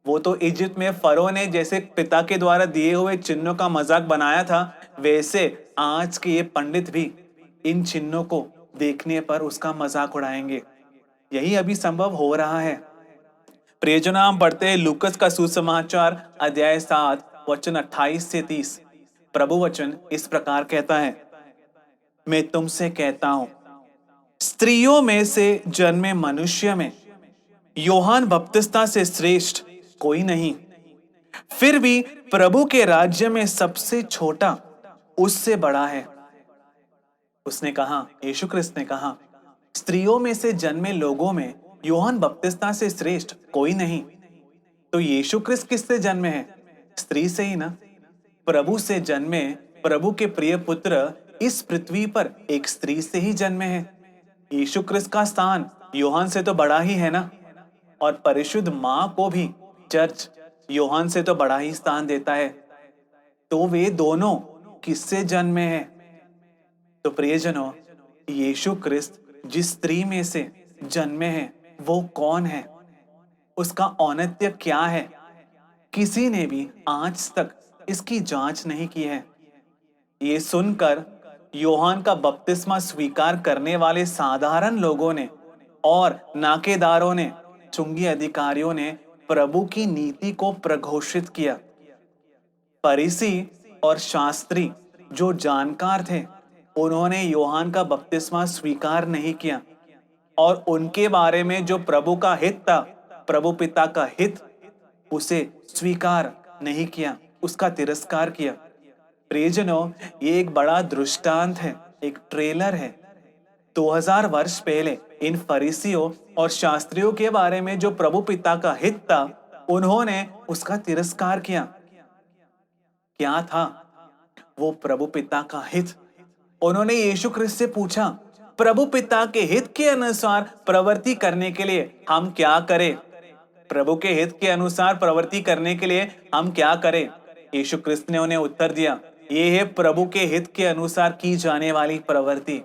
वो तो इजिप्ट में फरो ने जैसे पिता के द्वारा दिए हुए चिन्हों का मजाक बनाया था, वैसे आज के ये पंडित भी इन चिन्हों को देखने पर उसका मजाक उड़ाएंगे। यही अभी संभव हो रहा है। प्रियजनों, हम पढ़ते हैं लूकस का सुसमाचार अध्याय 7 वचन 28 से 30। प्रभु वचन इस प्रकार कहता है, मैं तुमसे कहता हूं, स्त्रियों में से जन्मे मनुष्य में योहान बपतिस्मा से श्रेष्ठ कोई नहीं। फिर भी प्रभु के राज्य में सबसे छोटा उससे बड़ा है। उसने कहा, यीशु ख्रिस्त ने कहा, स्त्रियों में से जन्मे लोगों में योहान बपतिस्मा से श्रेष्ठ कोई नहीं। तो यीशु ख्रिस्त किससे जन्मे हैं? स्त्री से ही ना। प्रभु से जन्मे प्रभु के प्रिय पुत्र इस पृथ्वी पर एक स्त्री से ही जन्मे हैं। यीशु ख्रिस्त का स्थान योहान से तो बड़ा ही है ना। और परिशुद्ध मां को भी चर्च योहान से तो बड़ा ही स्थान देता है। तो वे दोनों किससे जन्मे हैं? तो प्रियजनों, यीशु ख्रिस्त जिस स्त्री में से जन्मे हैं वो कौन है? उसका औन्नत्य क्या है? किसी ने भी आज तक इसकी जांच नहीं की है। ये सुनकर योहान का बपतिस्मा स्वीकार करने वाले साधारण लोगों ने और नाकेदारों ने, चुंगी अधिकारियों ने प्रभु की नीति को प्रघोषित किया। फरीसी और शास्त्री जो जानकार थे, उन्होंने योहान का बपतिस्मा स्वीकार नहीं किया और उनके बारे में जो प्रभु का हित था, प्रभु पिता का हित, उसे स्वीकार नहीं किया, उसका तिरस्कार किया। प्रियजनों, ये एक बड़ा दृष्टांत है, एक ट्रेलर है। 2000 वर्ष पहले इन फरीसियों और शास्त्रियों के बारे में जो प्रभु पिता का हित था, उन्होंने उसका तिरस्कार किया। क्या था वो प्रभु पिता का हित? उन्होंने यीशु ख्रिस्त से पूछा, प्रभु पिता के हित के अनुसार प्रवृत्ति करने के लिए हम क्या करें? प्रभु के हित के अनुसार प्रवृत्ति करने के लिए हम क्या करें? यीशु ख्रिस्त ने उन्हें उत्तर दिया, ये है प्रभु के हित के अनुसार की जाने वाली प्रवृत्ति,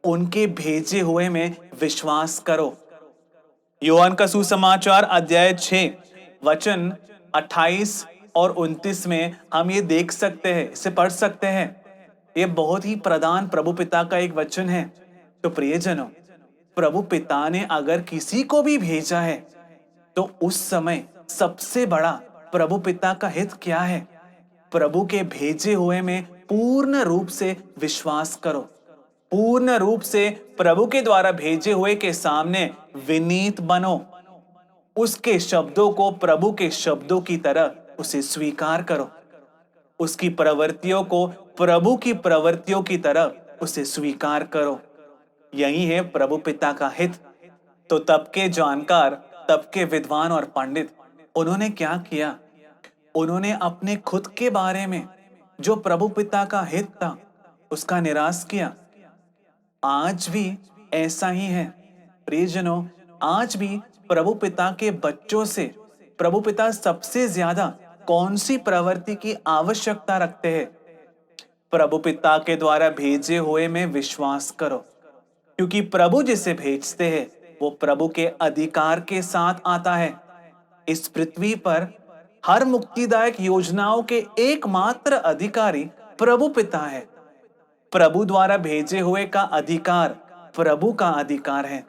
उनके भेजे हुए में विश्वास करो। योहान का सुसमाचार अध्याय 6 वचन 28 और 29 में हम ये देख सकते हैं, इसे पढ़ सकते हैं। ये बहुत ही प्रधान प्रभु पिता का एक वचन है। तो प्रियजनों, प्रभु पिता ने अगर किसी को भी भेजा है तो उस समय सबसे बड़ा प्रभु पिता का हित क्या है? प्रभु के भेजे हुए में पूर्ण रूप से विश्वास करो, पूर्ण रूप से प्रभु के द्वारा भेजे हुए के सामने विनीत बनो, उसके शब्दों को प्रभु के शब्दों की तरह उसे स्वीकार करो, उसकी प्रवृत्तियों को प्रभु की प्रवृत्तियों की तरह उसे स्वीकार करो। यही है प्रभु पिता का हित। तो तब के जानकार, तब के विद्वान और पंडित, उन्होंने क्या किया? उन्होंने अपने खुद के बारे में जो प्रभु पिता का हित था उसका निराश किया। आज भी ऐसा ही है प्रियजनों, आज भी प्रभु पिता के बच्चों से प्रभु पिता सबसे ज्यादा कौन सी प्रवृत्ति की आवश्यकता रखते हैं? प्रभु पिता के द्वारा भेजे हुए में विश्वास करो, क्योंकि प्रभु जिसे भेजते हैं वो प्रभु के अधिकार के साथ आता है। इस पृथ्वी पर हर मुक्तिदायक योजनाओं के एकमात्र अधिकारी प्रभु पिता है। प्रभु द्वारा भेजे हुए का अधिकार प्रभु का अधिकार है।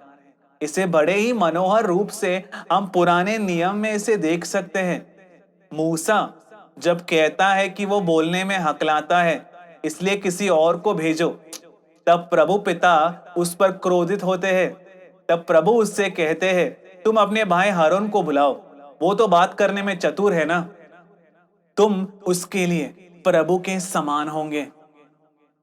इसे बड़े ही मनोहर रूप से हम पुराने नियम में इसे देख सकते हैं। मूसा जब कहता है कि वो बोलने में हकलाता है, इसलिए किसी और को भेजो, तब प्रभु पिता उस पर क्रोधित होते हैं। तब प्रभु उससे कहते हैं, तुम अपने भाई हारून को बुलाओ, वो तो बात करने में चतुर है ना, तुम उसके लिए प्रभु के समान होंगे।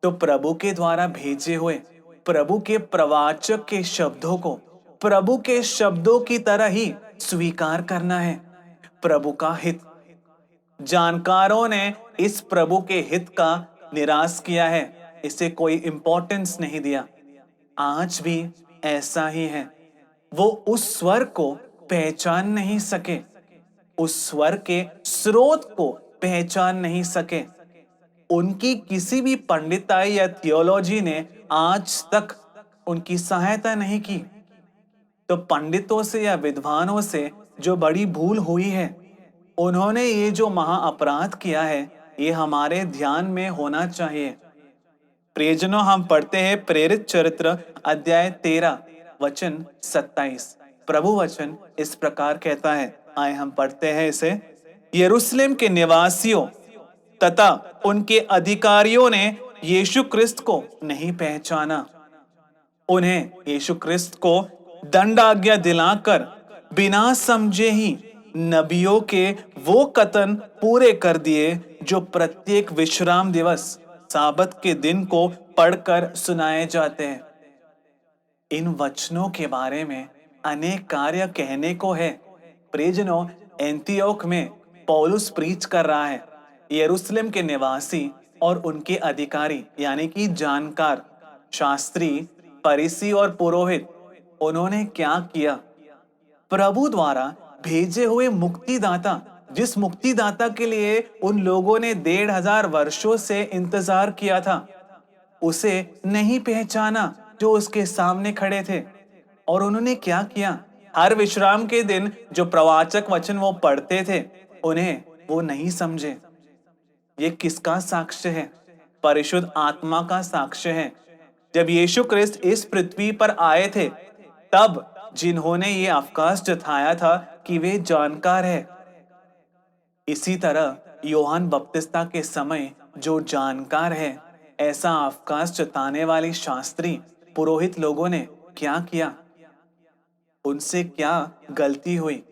तो प्रभु के द्वारा भेजे हुए प्रभु के प्रवाचक के शब्दों को प्रभु के शब्दों की तरह ही स्वीकार करना है। प्रभु का हित। जानकारों ने इस प्रभु के हित का निराश किया है, इसे कोई इंपॉर्टेंस नहीं दिया। आज भी ऐसा ही है। वो उस स्वर को पहचान नहीं सके, उस स्वर के स्रोत को पहचान नहीं सके। उनकी किसी भी पंडिताई या थियोलॉजी ने आज तक उनकी सहायता नहीं की। तो पंडितों से या विद्वानों से जो बड़ी भूल हुई है, उन्होंने ये जो महा अपराध किया है, ये हमारे ध्यान में होना चाहिए। प्रियजनों, हम पढ़ते हैं प्रेरित चरित्र अध्याय 13 वचन 27। प्रभु वचन इस प्रकार कहता है, आए हम पढ़ते हैं इसे। यरूशलेम के निवासियों तथा उनके अधिकारियों ने यीशु क्रिस्त को नहीं पहचाना। उन्हें यीशु क्रिस्त को दंडाज्ञा दिलाकर बिना समझे ही नबियों के वो कथन पूरे कर दिए जो प्रत्येक विश्राम दिवस साबत के दिन को पढ़कर सुनाए जाते हैं। इन वचनों के बारे में अनेक कार्य कहने को है। प्रियजनों, एंटियोख में पौलुस प्रीच कर रहा है। यरूशलेम के निवासी और उनके अधिकारी यानी कि जानकार, शास्त्री, फरीसी और पुरोहित, उन्होंने क्या किया? प्रभु द्वारा भेजे हुए मुक्तिदाता, जिस मुक्तिदाता के लिए उन लोगों ने 1500 वर्षों से इंतजार किया था, उसे नहीं पहचाना जो उसके सामने खड़े थे। और उन्होंने क्या किया? हर विश्राम के दिन जो प्रवाचक वचन वो पढ़ते थे, उन्हें वो नहीं समझे। ये किसका साक्ष्य है? परिशुद्ध आत्मा का साक्ष्य है। जब यीशु क्रिस्त इस पृथ्वी पर आए थे, तब जिन्होंने ये अवकाश जताया था कि वे जानकार है, इसी तरह यूहन्ना बपतिस्ता के समय जो जानकार है, ऐसा अवकाश जताने वाले शास्त्री, पुरोहित लोगों ने क्या किया? उनसे क्या गलती हुई?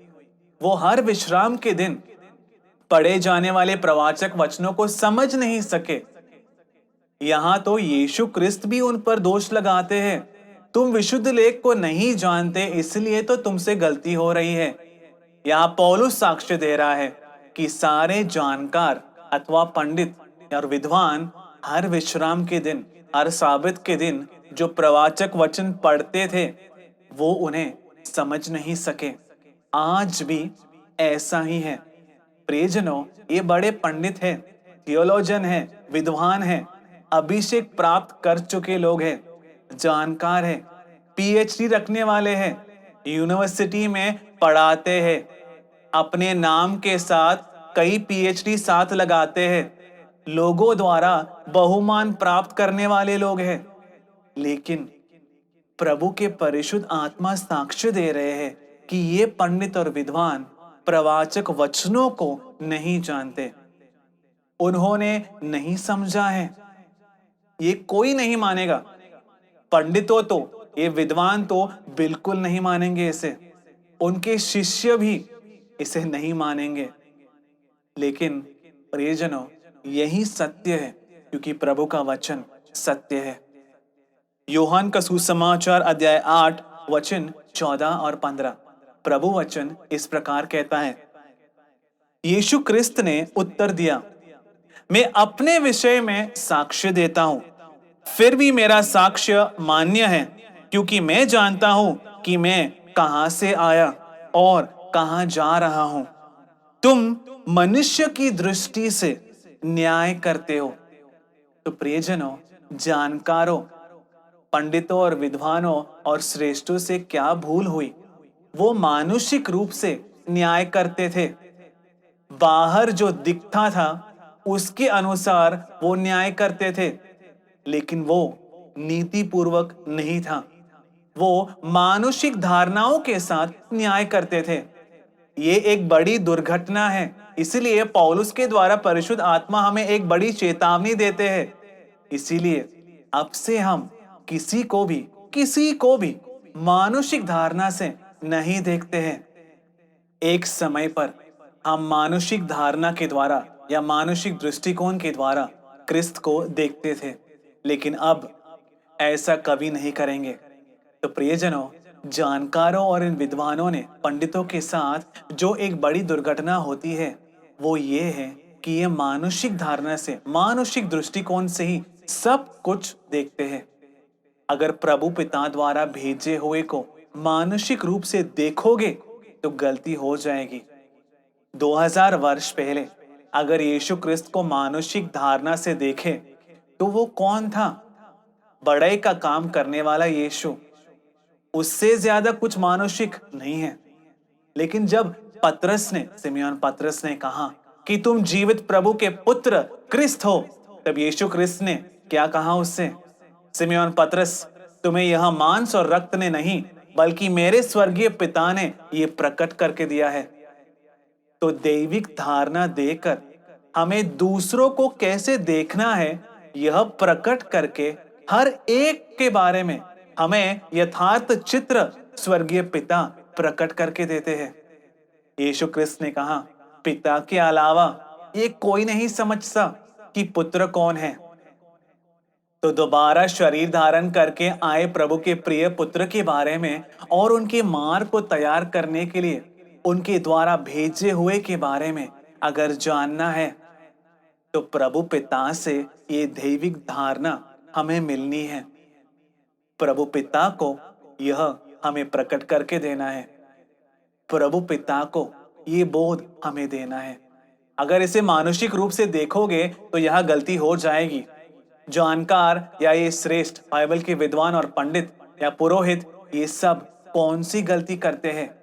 वो हर विश्राम के दिन पढ़े जाने वाले प्रवाचक वचनों को समझ नहीं सके। यहां तो यीशु क्रिस्त भी उन पर दोष लगाते हैं, तुम विशुद्ध लेख को नहीं जानते, इसलिए तो तुमसे गलती हो रही है। यहां पौलुस साक्ष्य दे रहा है कि सारे जानकार अथवा पंडित और विद्वान हर विश्राम के दिन, हर साबित के दिन जो प्रवाचक वचन पढ़ते थे, वो उन्हें समझ नहीं सके। आज भी ऐसा ही है। प्रियजनों, ये बड़े पंडित हैं, थियोलॉजन हैं, विद्वान हैं, अभिषेक प्राप्त कर चुके लोग हैं, जानकार हैं, पीएचडी रखने वाले हैं, यूनिवर्सिटी में पढ़ाते हैं, अपने नाम के साथ कई पीएचडी साथ लगाते हैं, लोगों द्वारा बहुमान प्राप्त करने वाले लोग हैं। लेकिन प्रभु के परिशुद्ध आत्मा साक्ष्य दे रहे हैं कि ये पंडित और विद्वान प्रवाचक वचनों को नहीं जानते, उन्होंने नहीं समझा है। ये कोई नहीं मानेगा। पंडितों तो, ये विद्वान तो बिल्कुल नहीं मानेंगे इसे, उनके शिष्य भी इसे नहीं मानेंगे। लेकिन प्रियजनों, यही सत्य है, क्योंकि प्रभु का वचन सत्य है। यूहन्ना का सुसमाचार अध्याय 8 वचन 14 और 15। प्रभु वचन इस प्रकार कहता है, यीशु क्रिस्त ने उत्तर दिया, मैं अपने विषय में साक्ष्य देता हूं, फिर भी मेरा साक्ष्य मान्य है, क्योंकि मैं जानता हूं कि मैं कहां से आया और कहां जा रहा हूं। तुम मनुष्य की दृष्टि से न्याय करते हो। तो प्रियजनों, जानकारों, पंडितों और विद्वानों और श्रेष्ठों से क्या भूल हुई? वो मानुषिक रूप से न्याय करते थे। बाहर जो दिखता था उसके अनुसार वो न्याय करते थे, लेकिन वो नीति पूर्वक नहीं था। वो मानुषिक धारणाओं के साथ न्याय करते थे। ये एक बड़ी दुर्घटना है। इसीलिए पौलुस के द्वारा परिशुद्ध आत्मा हमें एक बड़ी चेतावनी देते हैं। इसीलिए अब से हम किसी को भी मानुषिक धारणा से नहीं देखते हैं। एक समय पर हम मानुषिक धारणा के द्वारा या मानुषिक दृष्टिकोण के द्वारा क्रिस्त को देखते थे, लेकिन अब ऐसा कभी नहीं करेंगे। तो प्रियजनों, जानकारों और इन विद्वानों ने पंडितों के साथ जो एक बड़ी दुर्घटना होती है वो ये है कि ये मानुषिक धारणा से, मानुषिक दृष्टिकोण से ही सब कुछ देखते हैं। अगर प्रभु पिता द्वारा भेजे हुए को मानुषिक रूप से देखोगे तो गलती हो जाएगी। 2000 वर्ष पहले अगर यीशु क्रिस्त को मानुषिक धारणा से देखे तो वो कौन था? बड़ाई का काम करने वाला यीशु, उससे ज्यादा कुछ मानुषिक नहीं है। लेकिन जब सिमियोन पतरस ने कहा कि तुम जीवित प्रभु के पुत्र क्रिस्त हो, तब यीशु क्रिस्त ने क्या कहा उससे? सिमियोन पतरस, तुम्हें यह मांस और रक्त ने नहीं बल्कि मेरे स्वर्गीय पिता ने ये प्रकट करके दिया है। तो दैविक धारणा देकर हमें दूसरों को कैसे देखना है, यह प्रकट करके हर एक के बारे में हमें यथार्थ चित्र स्वर्गीय पिता प्रकट करके देते हैं। यीशु क्रिस्त ने कहा, पिता के अलावा ये कोई नहीं समझता कि पुत्र कौन है। तो दोबारा शरीर धारण करके आए प्रभु के प्रिय पुत्र के बारे में और उनके मार्ग को तैयार करने के लिए उनके द्वारा भेजे हुए के बारे में अगर जानना है तो प्रभु पिता से ये दैविक धारणा हमें मिलनी है। प्रभु पिता को यह हमें प्रकट करके देना है। प्रभु पिता को ये बोध हमें देना है। अगर इसे मानुषिक रूप से देखोगे तो यह गलती हो जाएगी। जानकार या ये श्रेष्ठ बाइबल के विद्वान और पंडित या पुरोहित ये सब कौन सी गलती करते हैं?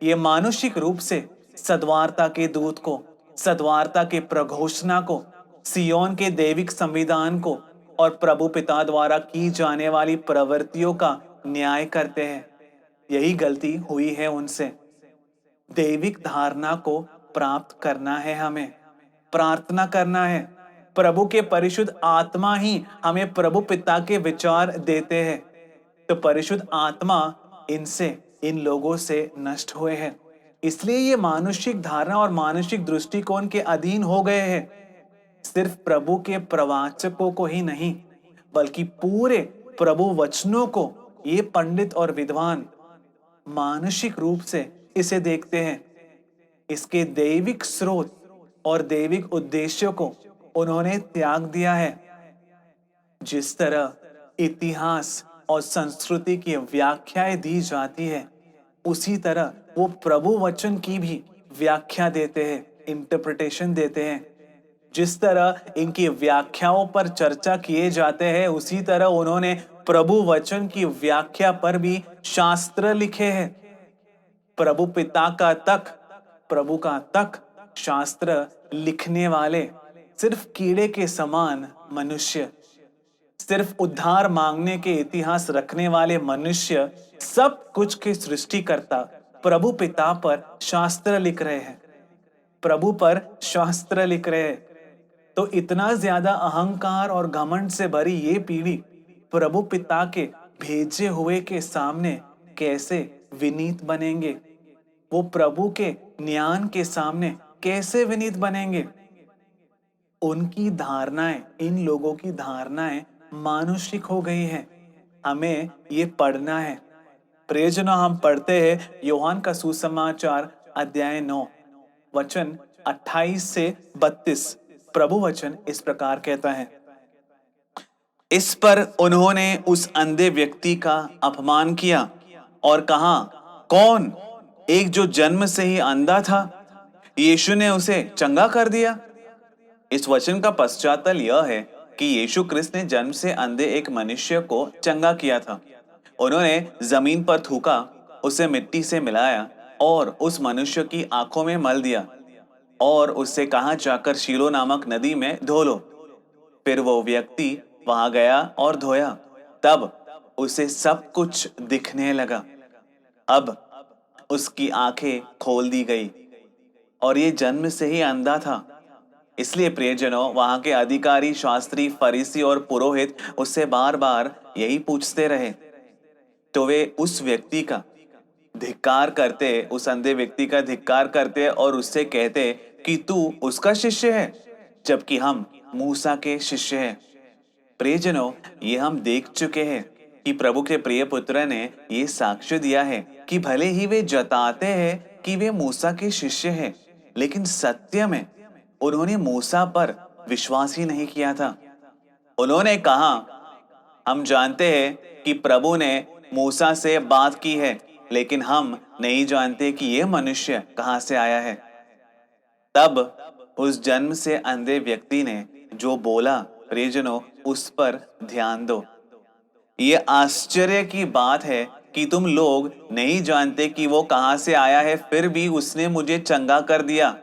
ये मानुषिक रूप से सद्वार्ता के दूत को, सद्वार्ता के प्रघोषणा को, सियोन के दैविक संविधान को और प्रभु पिता द्वारा की जाने वाली प्रवृत्तियों का न्याय करते हैं। यही गलती हुई है उनसे। दैविक धारणा को प्राप्त करना है, हमें प्रार्थना करना है। प्रभु के परिशुद्ध आत्मा ही हमें प्रभु पिता के विचार देते हैं। तो परिशुद्ध आत्मा इन लोगों से नष्ट हुए हैं, इसलिए ये मानुषिक धारणा और मानुषिक दृष्टिकोण के अधीन हो गए हैं। सिर्फ प्रभु के प्रवाचकों को ही नहीं बल्कि पूरे प्रभु वचनों को ये पंडित और विद्वान मानुषिक रूप से इसे देखते हैं। इसके दैविक स्रोत और दैविक उद्देश्यों को उन्होंने त्याग दिया है। जिस तरह इतिहास और संस्कृति की व्याख्याएं दी जाती है, उसी तरह वो प्रभु वचन की भी व्याख्या देते हैं, इंटरप्रिटेशन देते हैं। जिस तरह इनकी व्याख्याओं पर चर्चा किए जाते हैं, उसी तरह उन्होंने प्रभु वचन की व्याख्या पर भी शास्त्र लिखे हैं। प्रभु का तक शास्त्र लिखने वाले सिर्फ कीड़े के समान मनुष्य, सिर्फ उद्धार मांगने के इतिहास रखने वाले मनुष्य, सब कुछ के सृष्टिकर्ता प्रभु पिता पर शास्त्र लिख रहे हैं, प्रभु पर शास्त्र लिख रहे हैं। तो इतना ज्यादा अहंकार और घमंड से भरी ये पीढ़ी प्रभु पिता के भेजे हुए के सामने कैसे विनीत बनेंगे? वो प्रभु के ज्ञान के सामने कैसे विनीत बनेंगे? उनकी धारणाएं, इन लोगों की धारणाएं मानुषिक हो गई हैं। हमें ये पढ़ना है। प्रियजनों, हम पढ़ते हैं योहान का सुसमाचार अध्याय 9 वचन 28 से 32। प्रभु वचन इस प्रकार कहता है, इस पर उन्होंने उस अंधे व्यक्ति का अपमान किया और कहा, कौन? एक जो जन्म से ही अंधा था, यीशु ने उसे चंगा कर दिया। इस वचन का पश्चातल यह है कि यीशु क्रिस्त ने जन्म से अंधे एक मनुष्य को चंगा किया था। उन्होंने जमीन पर थूका, उसे मिट्टी से मिलाया और उस मनुष्य की आंखों में मल दिया और उससे कहा, जाकर शीलो नामक नदी में धो लो। फिर वो व्यक्ति वहां गया और धोया, तब उसे सब कुछ दिखने लगा। अब उसकी आंखें खोल दी गई और ये जन्म से ही अंधा था। इसलिए प्रियजनों, वहां के अधिकारी, शास्त्री, फरीसी और पुरोहित उससे बार बार यही पूछते रहे। तो वे उस व्यक्ति का धिक्कार करते, उस अंधे व्यक्ति का धिक्कार करते और उससे कहते कि तू उसका शिष्य है, जबकि हम मूसा के शिष्य हैं। प्रियजनों, ये हम देख चुके हैं कि प्रभु के प्रिय पुत्र ने ये साक्ष्य दिया है कि भले ही वे जताते हैं कि वे मूसा के शिष्य हैं, लेकिन सत्य में उन्होंने मूसा पर विश्वास ही नहीं किया था। उन्होंने कहा, हम जानते हैं कि प्रभु ने मूसा से बात की है, लेकिन हम नहीं जानते कि ये मनुष्य कहां से आया है। तब उस जन्म से अंधे व्यक्ति ने जो बोला, प्रियजनों, उस पर ध्यान दो। ये आश्चर्य की बात है कि तुम लोग नहीं जानते कि वो कहां से आया है, फिर भी उसने मुझे चंगा कर दिया।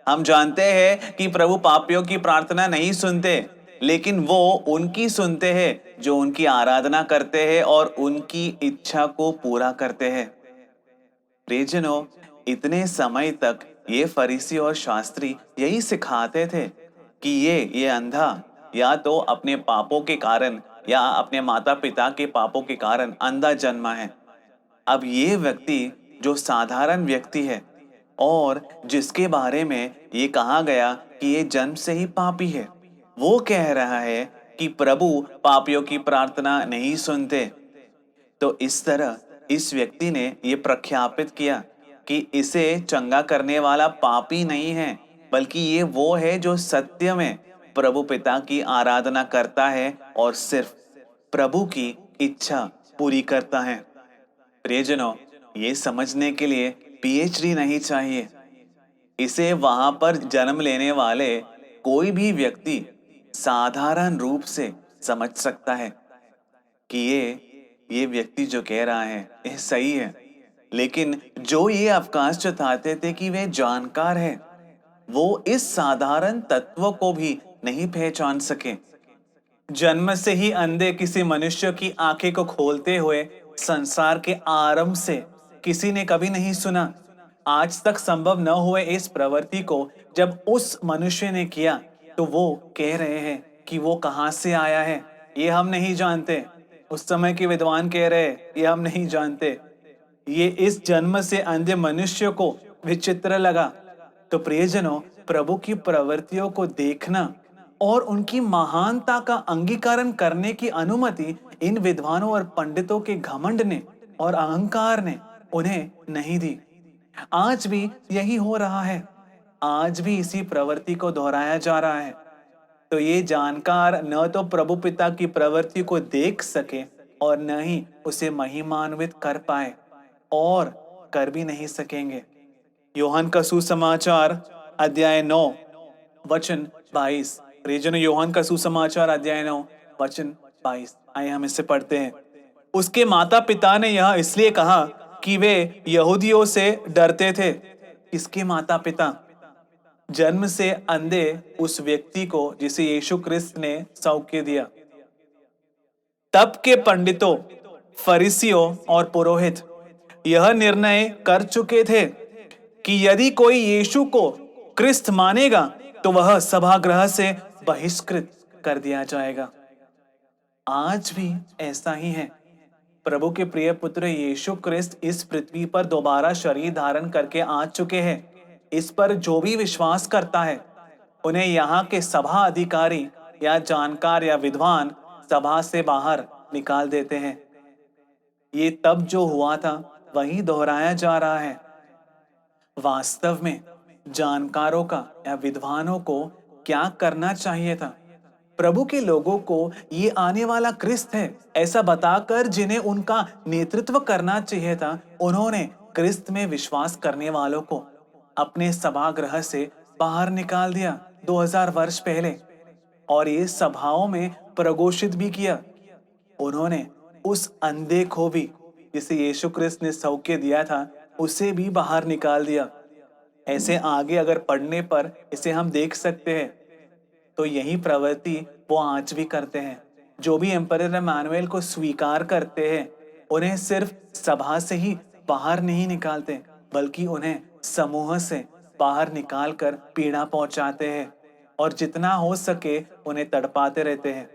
हम जानते हैं कि प्रभु पापियों की प्रार्थना नहीं सुनते, लेकिन वो उनकी सुनते हैं जो उनकी आराधना करते हैं और उनकी इच्छा को पूरा करते हैं। प्रियजनों, इतने समय तक ये फरीसी और शास्त्री यही सिखाते थे कि ये अंधा या तो अपने पापों के कारण या अपने माता पिता के पापों के कारण अंधा जन्मा है। अब ये व्यक्ति जो साधारण व्यक्ति है और जिसके बारे में ये कहा गया कि ये जन्म से ही पापी है, वो कह रहा है कि प्रभु पापियों की प्रार्थना नहीं सुनते। तो इस तरह इस व्यक्ति ने ये प्रख्यापित किया कि इसे चंगा करने वाला पापी नहीं है, बल्कि ये वो है जो सत्य में प्रभु पिता की आराधना करता है और सिर्फ प्रभु की इच्छा पूरी करता है। प्रियजनों, ये समझने के लिए पीएचडी नहीं चाहिए। इसे वहां पर जन्म लेने वाले कोई भी व्यक्ति साधारण रूप से समझ सकता है कि ये व्यक्ति जो कह रहा है ये सही है। लेकिन जो ये अवकाश जताते थे कि वे जानकार है, वो इस साधारण तत्व को भी नहीं पहचान सके। जन्म से ही अंधे किसी मनुष्य की आंखें को खोलते हुए संसार के आरंभ से किसी ने कभी नहीं सुना। आज तक संभव न हुए इस प्रवृत्ति को जब उस मनुष्य ने किया, तो वो कह रहे हैं कि वो कहां से आया है ये हम नहीं जानते। उस समय के विद्वान कह रहे हैं ये हम नहीं जानते। ये इस जन्म से अंधे मनुष्य को विचित्र लगा। तो प्रियजनों, प्रभु की प्रवृत्तियों को देखना और उनकी महानता का अंगीकरण करने की अनुमति इन विद्वानों और पंडितों के घमंड ने और अहंकार ने उन्हें नहीं दी। आज भी यही हो रहा है। आज भी इसी प्रवृत्ति को दोहराया जा रहा है। तो ये जानकार न तो प्रभु पिता की प्रवृत्ति को देख सके और न ही उसे महिमान्वित कर पाए, और कर भी नहीं सकेंगे। योहान का सुसमाचार अध्याय 9 वचन 22। प्रियजनों, योहान का सुसमाचार अध्याय 9 वचन 22, आइए हम इसे पढ़ते हैं। उसके माता पिता ने यह इसलिए कहा कि वे यहूदियों से डरते थे। किसके माता पिता? जन्म से अंधे उस व्यक्ति को जिसे यीशु क्रिस्त ने सौख्य दिया। तब के पंडितों, फरीसियों और पुरोहित यह निर्णय कर चुके थे कि यदि कोई यीशु को क्रिस्त मानेगा तो वह सभागृह से बहिष्कृत कर दिया जाएगा। आज भी ऐसा ही है। प्रभु के प्रिय पुत्र यीशु क्रिस्त इस पृथ्वी पर दोबारा शरीर धारण करके आ चुके हैं। इस पर जो भी विश्वास करता है, उन्हें यहाँ के सभा अधिकारी या जानकार या विद्वान सभा से बाहर निकाल देते हैं। ये तब जो हुआ था वही दोहराया जा रहा है। वास्तव में जानकारों का या विद्वानों को क्या करना चाहिए था? प्रभु के लोगों को ये आने वाला क्रिस्त है ऐसा बताकर जिन्हें उनका नेतृत्व करना चाहिए था, उन्होंने क्रिस्त में विश्वास करने वालों को अपने सभागृह से बाहर निकाल दिया 2000 वर्ष पहले, और ये सभाओं में प्रघोषित भी किया। उन्होंने उस अंधे को भी, जिसे यीशु क्रिस्त ने सौख्य दिया था, उसे भी बाहर निकाल दिया। ऐसे आगे अगर पढ़ने पर इसे हम देख सकते हैं। तो यही प्रवृत्ति वो आज भी करते हैं। जो भी एम्परर इमैनुएल को स्वीकार करते हैं, उन्हें सिर्फ सभा से ही बाहर नहीं निकालते, बल्कि उन्हें समूह से बाहर निकालकर पीड़ा पहुंचाते हैं। और जितना हो सके उन्हें तड़पाते रहते हैं।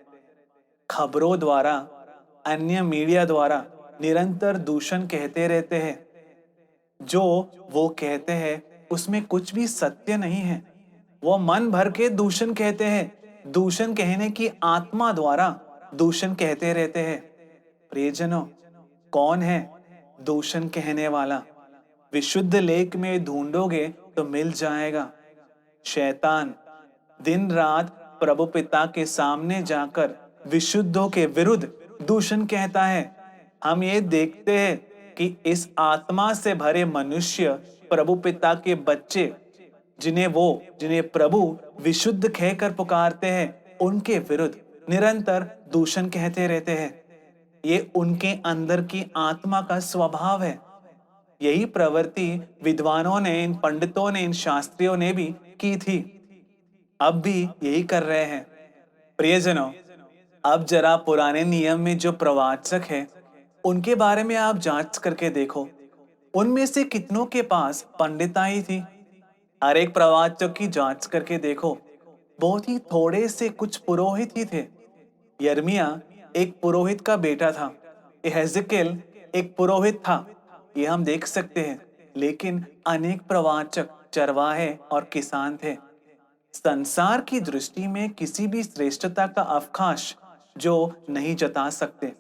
खबरों द्वारा, अन्य मीडिया द्वारा निरंतर दूषण कहते रहते हैं। जो वो कहते हैं उसमें कुछ भी सत्य नहीं है। वो मन भर के दूषण कहते हैं। दूषण कहने की आत्मा द्वारा दूषण कहते रहते हैं। प्रियजनों, कौन है दूषण कहने वाला? विशुद्ध लेख में ढूंढोगे तो मिल जाएगा। शैतान दिन रात प्रभु पिता के सामने जाकर विशुद्धों के विरुद्ध दूषण कहता है। हम ये देखते हैं कि इस आत्मा से भरे मनुष्य, प्रभु पिता के बच्चे, जिन्हें प्रभु विशुद्ध कहकर पुकारते हैं, उनके विरुद्ध निरंतर दूषण कहते रहते हैं। ये उनके अंदर की आत्मा का स्वभाव है। यही प्रवृत्ति विद्वानों ने, इन पंडितों ने, इन शास्त्रियों ने भी की थी। अब भी यही कर रहे हैं। प्रियजनों, अब जरा पुराने नियम में जो प्रवाचक हैं, उनके बारे में आप जांच करके देखो। उनमें से कितनों के पास पंडिताई थी? हर एक प्रवाचक की जांच करके देखो। बहुत ही थोड़े से कुछ पुरोहित ही थे। यर्मिया एक पुरोहित का बेटा था। यहेजकेल एक पुरोहित था, ये हम देख सकते हैं। लेकिन अनेक प्रवाचक, चरवाहे और किसान थे। संसार की दृष्टि में किसी भी श्रेष्ठता का अवकाश जो नहीं जता सकते।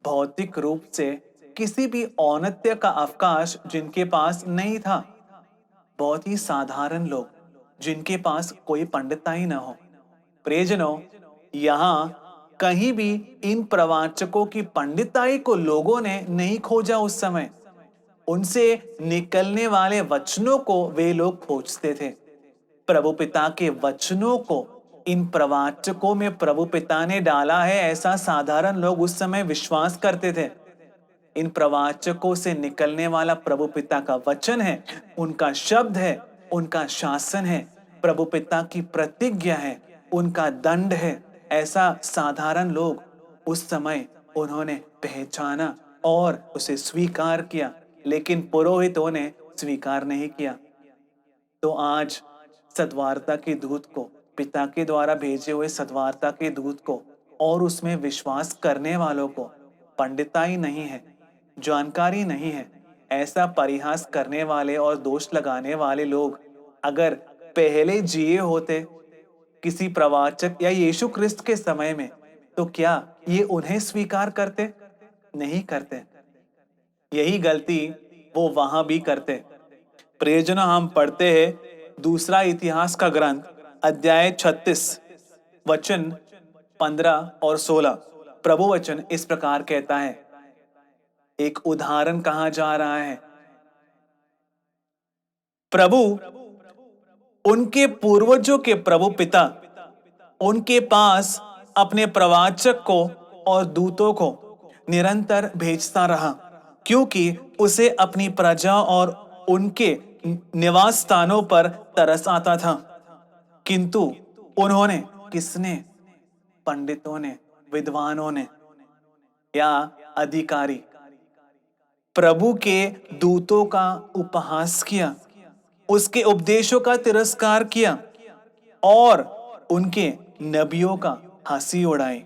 भौतिक रूप से किसी भी औन्नत्य का अवकाश जिनके पास नहीं था। बहुत ही साधारण लोग, जिनके पास कोई पंडिताई न हो। प्रियजनों, यहाँ कहीं भी इन प्रवाचकों की पंडिताई को लोगों ने नहीं खोजा। उस समय उनसे निकलने वाले वचनों को वे लोग खोजते थे। प्रभु पिता के वचनों को इन प्रवाचकों में प्रभु पिता ने डाला है, ऐसा साधारण लोग उस समय विश्वास करते थे। इन प्रवाचकों से निकलने वाला प्रभु पिता का वचन है, उनका शब्द है, उनका शासन है, प्रभु पिता की प्रतिज्ञा है, उनका दंड है। ऐसा साधारण लोग उस समय उन्होंने पहचाना और उसे स्वीकार किया। लेकिन पुरोहितों ने स्वीकार नहीं किया। तो आज सद्वार्ता के दूत को, पिता के द्वारा भेजे हुए सद्वार्ता के दूत को और उसमें विश्वास करने वालों को पंडिताई नहीं है, जानकारी नहीं है, ऐसा परिहास करने वाले और दोष लगाने वाले लोग अगर पहले जिए होते किसी प्रवाचक या यीशु क्रिस्त के समय में, तो क्या ये उन्हें स्वीकार करते? नहीं करते। यही गलती वो वहां भी करते। प्रियजनों, हम पढ़ते हैं दूसरा इतिहास का ग्रंथ अध्याय 36 वचन 15 और 16। प्रभु वचन इस प्रकार कहता है। एक उदाहरण कहा जा रहा है। प्रभु उनके पूर्वजों के प्रभु पिता उनके पास अपने प्रवाचक को और दूतों को निरंतर भेजता रहा, क्योंकि उसे अपनी प्रजा और उनके निवास स्थानों पर तरस आता था। किंतु उन्होंने, किसने? पंडितों ने, विद्वानों ने या अधिकारी प्रभु के दूतों का उपहास किया, उसके उपदेशों का तिरस्कार किया और उनके नबियों का हंसी उड़ाई।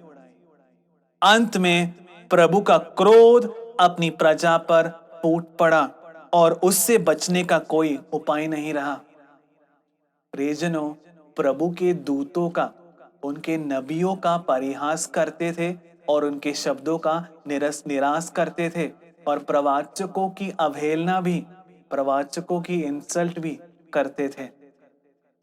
अंत में प्रभु का क्रोध अपनी प्रजा पर फूट पड़ा और उससे बचने का कोई उपाय नहीं रहा। प्रियजनों, प्रभु के दूतों का, उनके नबियों का परिहास करते थे और उनके शब्दों का निराश करते थे और प्रवाचकों की अवहेलना भी, प्रवाचकों की इंसल्ट भी करते थे।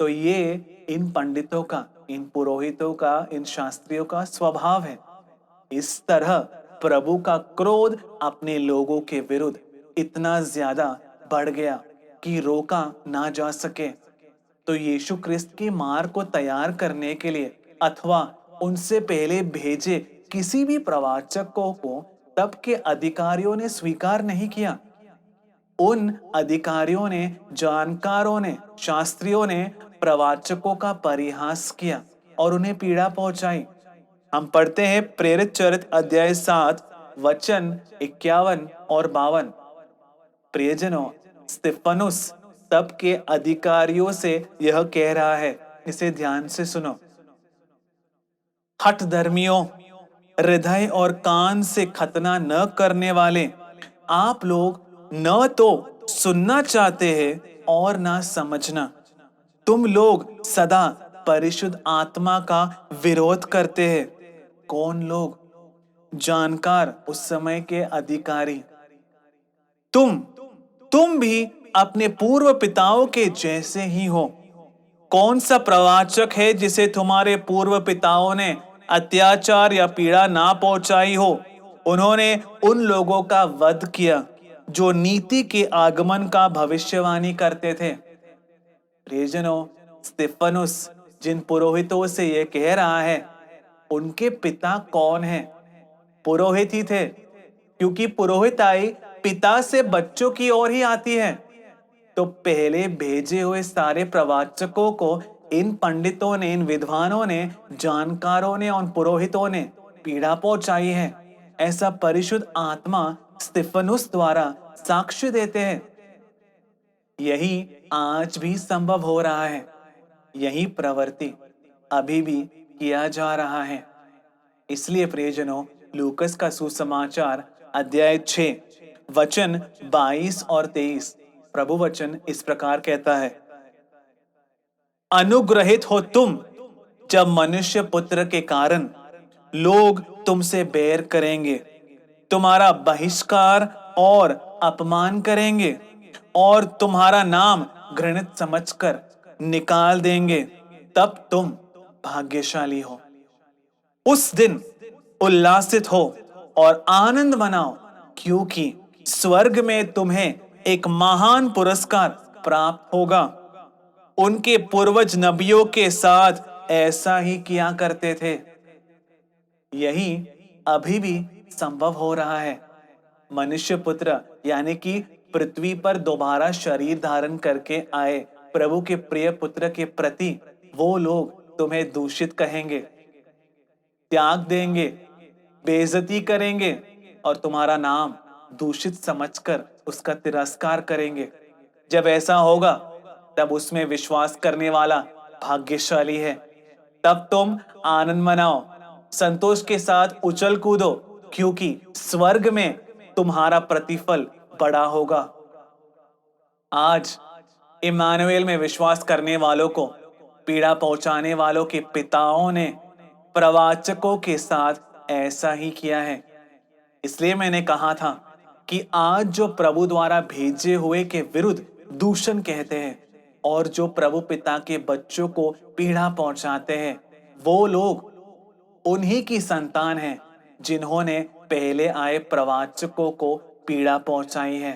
तो ये इन पंडितों का, इन पुरोहितों का, इन शास्त्रियों का स्वभाव है। इस तरह प्रभु का क्रोध अपने लोगों के विरुद्ध इतना ज्यादा बढ़ गया कि रोका ना जा सके। तो यीशु क्रिस्त के मार्ग को तैयार करने के लिए अथवा उनसे पहले भेजे किसी भी प्रवाचकों को तब के अधिकारियों ने स्वीकार नहीं किया। उन अधिकारियों ने, जानकारों ने, शास्त्रियों ने प्रवाचकों का परिहास किया और उन्हें पीड़ा पहुंचाई। हम पढ़ते हैं प्रेरित चरित्र अध्याय 7 वचन 51 और 52। प्रियजनों, स्तिफनुस तब के अधिकारियों से यह कह रहा है इसे ध्यान से सुनो। हठ धर्मियों, हृदय और कान से खतना न करने वाले, आप लोग न तो सुनना चाहते हैं और ना समझना। तुम लोग सदा परिशुद्ध आत्मा का विरोध करते हैं। कौन लोग? जानकार, उस समय के अधिकारी। तुम तुम भी अपने पूर्व पिताओं के जैसे ही हो। कौन सा प्रवाचक है जिसे तुम्हारे पूर्व पिताओं ने अत्याचार या पीड़ा ना पहुंचाई हो? उन्होंने उन लोगों का वध किया जो नीति के आगमन का भविष्यवाणी करते थे। प्रियजनों, स्तिफनुस जिन पुरोहितों से यह कह रहा है, उनके पिता कौन है? पुरोहित ही थे, क्योंकि पुरोहिताई पिता से बच्चों की ओर ही आती है। तो पहले भेजे हुए सारे प्रवाचकों को इन पंडितों ने, इन विद्वानों ने, जानकारों ने और पुरोहितों ने पीड़ा पहुंचाई है। ऐसा परिशुद्ध आत्मा स्तिफनुस द्वारा साक्ष्य देते हैं। यही आज भी संभव हो रहा है। यही प्रवृत्ति अभी भी किया जा रहा है। इसलिए प्रियजनों, लूकस का सुसमाचार अध्याय 6 वचन 22 और 23 प्रभु वचन इस प्रकार कहता है, अनुग्रहित हो तुम जब मनुष्य पुत्र के कारण लोग तुमसे बैर करेंगे, तुम्हारा बहिष्कार और अपमान करेंगे और तुम्हारा नाम घृणित समझकर निकाल देंगे, तब तुम भाग्यशाली हो। उस दिन उल्लासित हो और आनंद मनाओ, क्योंकि स्वर्ग में तुम्हें एक महान पुरस्कार प्राप्त होगा। उनके पूर्वज नबियों के साथ ऐसा ही किया करते थे। यही अभी भी संभव हो रहा है। मनुष्य पुत्र यानी कि पृथ्वी पर दोबारा शरीर धारण करके आए प्रभु के प्रिय पुत्र के प्रति वो लोग तुम्हें दूषित कहेंगे, त्याग देंगे, बेइज्जती करेंगे और तुम्हारा नाम दूषित समझकर उसका तिरस्कार करेंगे। जब ऐसा होगा, तब उसमें विश्वास करने वाला भाग्यशाली है। तब तुम आनंद मनाओ, संतोष के साथ उछल कूदो, क्योंकि स्वर्ग में तुम्हारा प्रतिफल बड़ा होगा। आज इमानुएल में विश्वास करने वालों को पीड़ा पहुंचाने वालों के पिताओं ने प्रवाचकों के साथ ऐसा ही किया है। इसलिए मैंने कहा था कि आज जो प्रभु द्वारा भेजे हुए के विरुद्ध दूषण कहते हैं और जो प्रभु पिता के बच्चों को पीड़ा पहुंचाते हैं, वो लोग उन्हीं की संतान हैं जिन्होंने पहले आए प्रवाचकों को पीड़ा पहुंचाई है।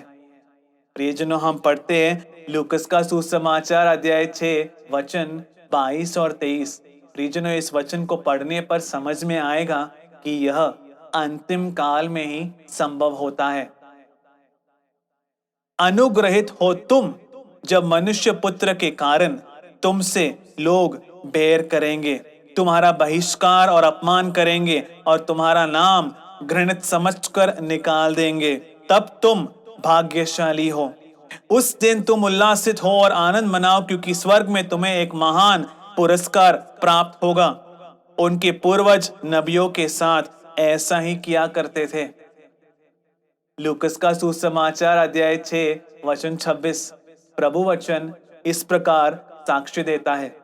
प्रियजनों, हम पढ़ते हैं लूकस का सुसमाचार अध्याय 6 वचन 22 और 23। प्रियजनों, इस वचन को पढ़ने पर समझ में आएगा कि यह अंतिम काल में ही संभव होता है। अनुग्रहित हो तुम जब मनुष्य पुत्र के कारण तुमसे लोग बैर करेंगे, तुम्हारा बहिष्कार और अपमान करेंगे और तुम्हारा नाम घृणित समझकर निकाल देंगे, तब तुम भाग्यशाली हो। उस दिन तुम उल्लासित हो और आनंद मनाओ, क्योंकि स्वर्ग में तुम्हें एक महान पुरस्कार प्राप्त होगा। उनके पूर्वज नबियों के साथ ऐसा ही किया करते थे। लूकस का सुसमाचार अध्याय 6 वचन 26 प्रभु वचन इस प्रकार साक्ष्य देता है,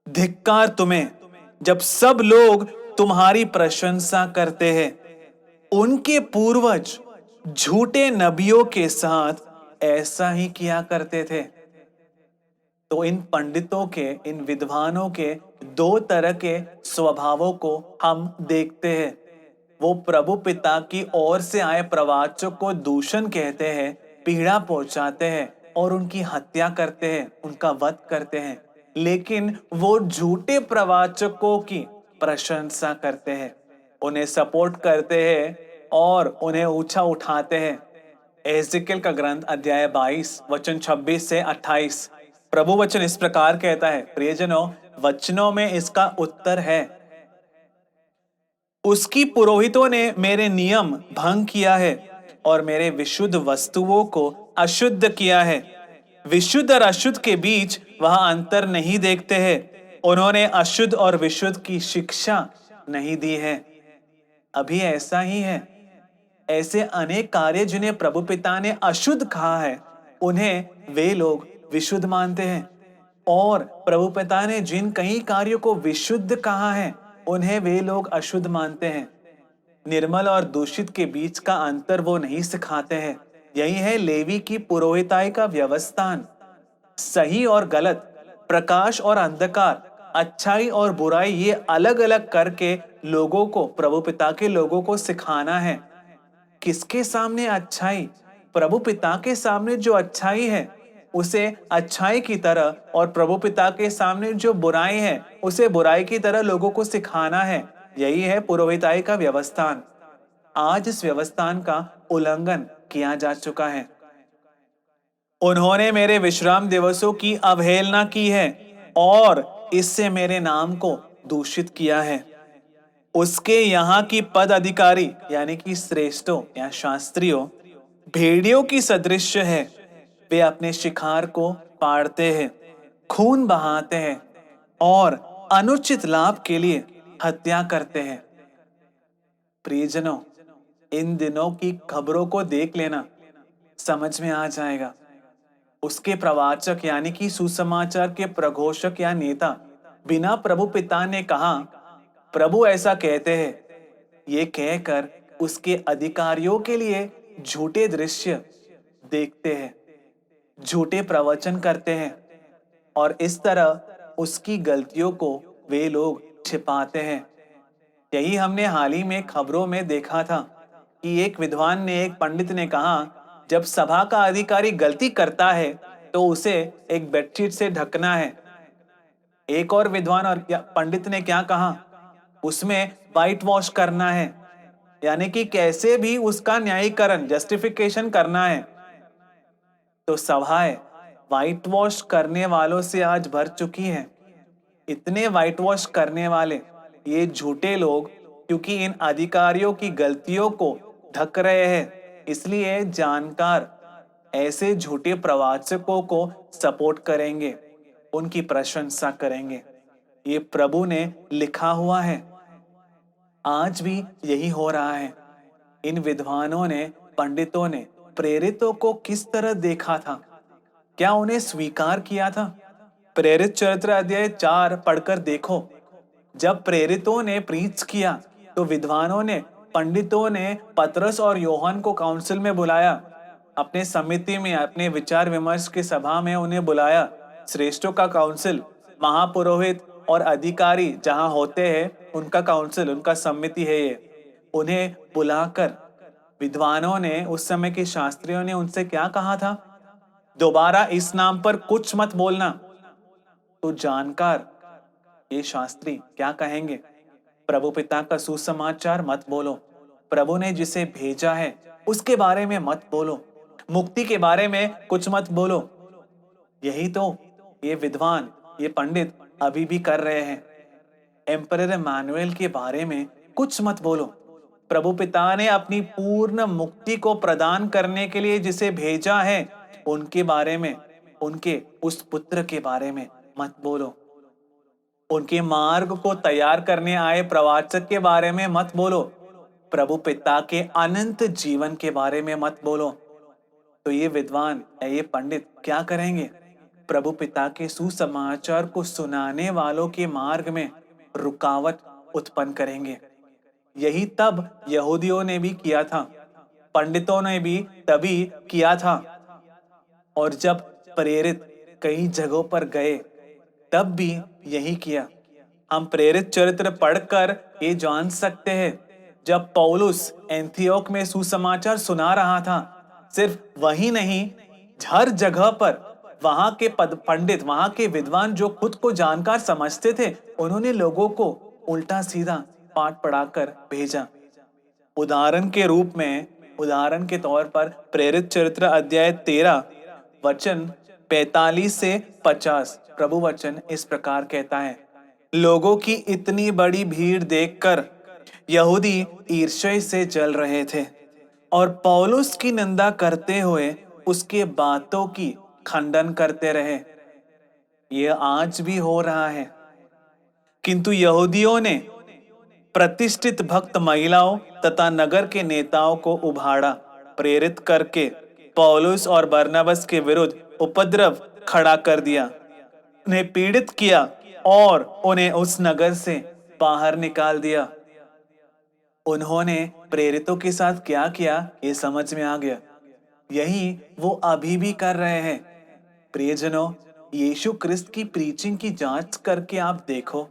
धिक्कार तुम्हें जब सब लोग तुम्हारी प्रशंसा करते हैं। उनके पूर्वज झूठे नबियों के साथ ऐसा ही किया करते थे। तो इन पंडितों के, इन विद्वानों के दो तरह के स्वभावों को हम देखते हैं। वो प्रभु पिता की ओर से आए प्रवाचक को दूषण कहते हैं, पीड़ा पहुंचाते हैं और उनकी हत्या करते हैं, उनका वध करते हैं। लेकिन वो झूठे प्रवाचकों की प्रशंसा करते हैं, उन्हें सपोर्ट करते हैं और उन्हें ऊंचा उठाते हैं। एजेकिएल का ग्रंथ अध्याय 22 वचन 26 से 28 प्रभु वचन इस प्रकार कहता है। प्रियजनों, वचनों में इसका उत्तर है, उसकी पुरोहितों ने मेरे नियम भंग किया है और मेरे विशुद्ध वस्तुओं को अशुद्ध किया है। विशुद्ध और अशुद्ध के बीच वह अंतर नहीं देखते हैं। उन्होंने अशुद्ध और विशुद्ध की शिक्षा नहीं दी है। अभी ऐसा ही है। ऐसे अनेक कार्य जिन्हें प्रभु पिता ने अशुद्ध कहा है, उन्हें वे लोग विशुद्ध मानते हैं, और प्रभु पिता ने जिन कई कार्यों को विशुद्ध कहा है, उन्हें वे लोग अशुद्ध मानते हैं। निर्मल और दूषित के बीच का अंतर वो नहीं सिखाते हैं। यही है लेवी की पुरोहिताई का व्यवस्थान। सही और गलत, प्रकाश और अंधकार, अच्छाई और बुराई, ये अलग अलग करके लोगों को, प्रभु पिता के लोगों को सिखाना है। किसके सामने अच्छाई? प्रभु पिता के सामने जो अच्छाई है उसे अच्छाई की तरह, और प्रभु पिता के सामने जो बुराई है उसे बुराई की तरह लोगों को सिखाना है। यही है पुरोहिताई का व्यवस्थान। आज इस व्यवस्थान का उल्लंघन किया जा चुका है। उन्होंने मेरे विश्राम दिवसों की अवहेलना की है और इससे मेरे नाम को दूषित किया है। उसके यहाँ की पद अधिकारी यानी कि श्रेष्ठों या शास्त्रियों भेड़ियों की सदृश्य है। वे अपने शिकार को फाड़ते हैं, खून बहाते हैं और अनुचित लाभ के लिए हत्या करते हैं। प्रियजनों, इन दिनों की खबरों को देख लेना, समझ में आ जाएगा। उसके प्रवाचक यानी कि सुसमाचार के प्रघोषक या नेता बिना प्रभु पिता ने कहा प्रभु ऐसा कहते हैं, ये कहकर उसके अधिकारियों के लिए झूठे दृश्य देखते हैं, झूठे प्रवचन करते हैं, और इस तरह उसकी गलतियों को वे लोग छिपाते हैं। यही हमने हाल ही में खबरों में देखा था कि एक विद्वान ने, एक पंडित ने कहा, जब सभा का अधिकारी गलती करता है तो उसे एक बेडशीट से ढकना है। एक और विद्वान और पंडित ने क्या कहा, उसमें वाइट वॉश करना है, यानी कि कैसे भी उसका न्यायीकरण, जस्टिफिकेशन करना है। तो सभाएं वाइट वॉश करने वालों से आज भर चुकी हैं। इतने वाइट वॉश करने वाले ये झूठे लोग, क्योंकि इन अधिकारियों की गलतियों को ढक रहे हैं, इसलिए जानकार ऐसे झूठे प्रवाचकों को सपोर्ट करेंगे, उनकी प्रशंसा करेंगे। ये प्रभु ने लिखा हुआ है। आज भी यही हो रहा है। इन विद्वानों ने, पंडितों ने प्रेरितों को किस तरह देखा था? क्या उन्हें स्वीकार किया था? प्रेरित चरित्र अध्याय 4 पढ़कर देखो। जब प्रेरितों ने प्रीच किया तो विद्वानों ने, पंडितों ने पतरस और योहन को काउंसिल में बुलाया, अपने समिति में, अपने विचार विमर्श की सभा में उन्हें बुलाया। श्रेष्ठों का काउंसिल, महापुरोहित और अधिकारी जहां होते हैं, उनका काउंसिल, उनका समिति है ये। उन्हें बुलाकर विद्वानों ने, उस समय के शास्त्रियों ने उनसे क्या कहा था? दोबारा इस नाम पर कुछ मत बोलना। तो जानकार ये शास्त्री क्या कहेंगे? प्रभु पिता का सुसमाचार मत बोलो, प्रभु ने जिसे भेजा है उसके बारे में मत बोलो, मुक्ति के बारे में कुछ मत बोलो। यही तो ये विद्वान, ये पंडित अभी भी कर रहे हैं। एम्परर इमैनुएल के बारे में कुछ मत बोलो। प्रभु पिता ने अपनी पूर्ण मुक्ति को प्रदान करने के लिए जिसे भेजा है, उनके बारे में, उनके उस पुत्र के बारे में मत बोलो। उनके मार्ग को तैयार करने आए प्रवाचक के बारे में मत बोलो। प्रभु पिता के अनंत जीवन के बारे में मत बोलो। तो ये विद्वान, ये पंडित क्या करेंगे? प्रभु पिता के सुसमाचार को सुनाने वालों के मार्ग में रुकावट उत्पन्न करेंगे। यही तब यहूदियों ने भी किया था, पंडितों ने भी तभी किया था। और जब प्रेरित कई जगहों पर गए तब भी यही किया। हम प्रेरित चरित्र पढ़कर ये जान सकते हैं, जब पौलुस एंथियोक में सुसमाचार सुना रहा था, सिर्फ वही नहीं, हर जगह पर वहां के पंडित, वहां के विद्वान जो खुद को जानकार समझते थे, उन्होंने लोगों को उल्टा सीधा पाठ पढ़ाकर भेजा। उदाहरण के रूप में, उदाहरण के तौर पर प्रेरित चरित्र अध्याय 13 वचन 45 से 50 प्रभु वचन इस प्रकार कहता है, लोगों की इतनी बड़ी भीड़ देखकर यहूदी ईर्ष्या से जल रहे थे और पौलुस की निंदा करते हुए उसके बातों की खंडन करते रहे। यह आज भी हो रहा है। किंतु यहूदियों ने प्रतिष्ठित भक्त महिलाओं तथा नगर के नेताओं को उभाड़ा, प्रेरित करके पौलुस और बरनबास के विरुद्ध उपद्रव खड़ा कर दिया, उन्हें पीड़ित किया और उन्हें उस नगर से बाहर निकाल दिया। उन्होंने प्रेरितों के साथ क्या किया ये समझ में आ गया। यही वो अभी भी कर रहे हैं। प्रियजनों, यीशु क्रिस्त की प्रीचिंग की जांच करके आप देखो,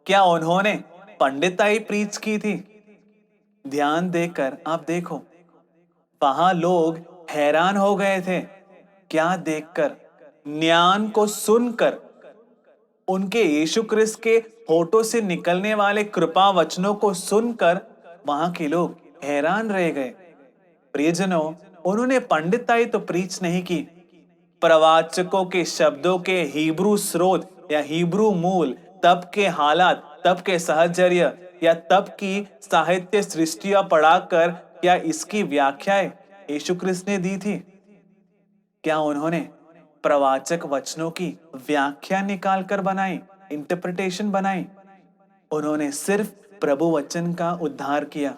क्या उन्होंने पंडिताई प्रीच की थी? ध्यान देकर आप देखो, वहां लोग हैरान हो गए थे। क्या देखकर? ज्ञान को सुनकर, उनके यीशु क्रिस्त के होठों से निकलने वाले कृपा वचनों को सुनकर वहां के लोग हैरान रह गए। प्रियजनों, उन्होंने पंडिताई तो प्रीच नहीं की। प्रवाचकों के शब्दों के हिब्रू स्रोत या हिब्रू मूल, तब के हालात, तब के साहचर्य या तब की साहित्य सृष्टियां पढ़ाकर क्या इसकी व्याख्याएं यीशु क्रिस्त ने दी थी? क्या उन्होंने प्रवाचक वचनों की व्याख्या निकालकर बनाई, इंटरप्रिटेशन बनाई? उन्होंने सिर्फ प्रभु वचन का उद्धार किया।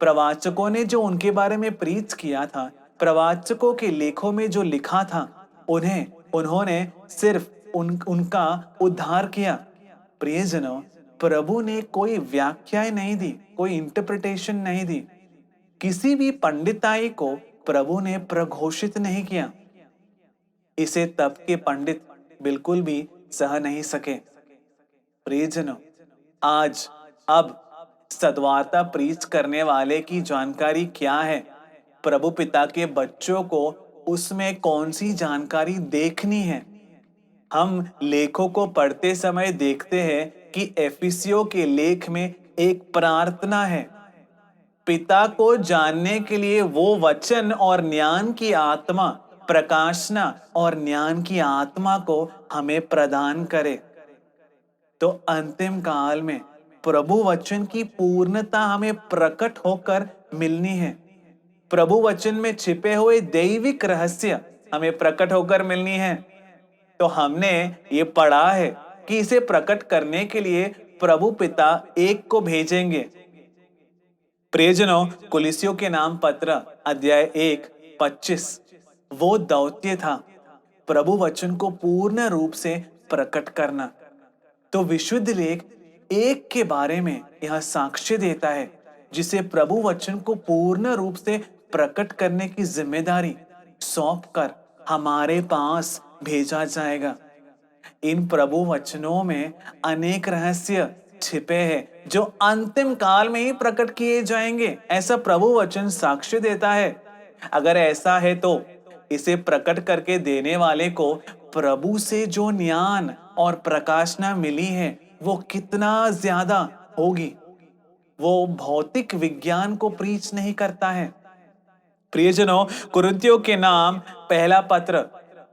प्रवाचकों ने जो उनके बारे में प्रीच किया था, प्रवाचकों के लेखों में जो लिखा था, उन्होंने सिर्फ उनका उद्धार किया। प्रियजनों, प्रभु ने कोई व्याख्याएं नहीं दी, कोई इंटरप्रिटेशन नहीं दी। किसी भी पंडिताई को प्रभु ने प्रघोषित नहीं किया। इसे तब के पंडित बिल्कुल भी सह नहीं सके। प्रियजनों, आज अब सद्वार्ता प्रीच करने वाले की जानकारी क्या है? प्रभु पिता के बच्चों को उसमें कौन सी जानकारी देखनी है? हम लेखों को पढ़ते समय देखते हैं कि एफिसियों के लेख में एक प्रार्थना है, पिता को जानने के लिए वो वचन और ज्ञान की आत्मा, प्रकाशना और ज्ञान की आत्मा को हमें प्रदान करे। तो अंतिम काल में प्रभु वचन की पूर्णता हमें प्रकट होकर मिलनी है। प्रभु वचन में छिपे हुए दैविक रहस्य हमें प्रकट होकर मिलनी है। तो हमने ये पढ़ा है कि इसे प्रकट करने के लिए प्रभु पिता एक को भेजेंगे। प्रियजनों, कुलिसियों के नाम पत्र अध्याय 1:25 वो दौत्य था, प्रभु वचन को पूर्ण रूप से प्रकट करना। तो विशुद्ध लेख एक के बारे में यह साक्ष्य देता है, जिसे प्रभु वचन को पूर्ण रूप से प्रकट करने की जिम्मेदारी सौंपकर हमारे पास भेजा जाएगा। इन प्रभु वचनों में अनेक रहस्य छिपे हैं जो अंतिम काल में ही प्रकट किए जाएंगे, ऐसा प्रभु वचन साक्ष्य देता है। अगर ऐसा है तो इसे प्रकट करके देने वाले को प्रभु से जो ज्ञान और प्रकाशना मिली है वो कितना ज्यादा होगी। वो भौतिक विज्ञान को प्रीच नहीं करता है। प्रियजनों, कुरिन्थियों के नाम पहला पत्र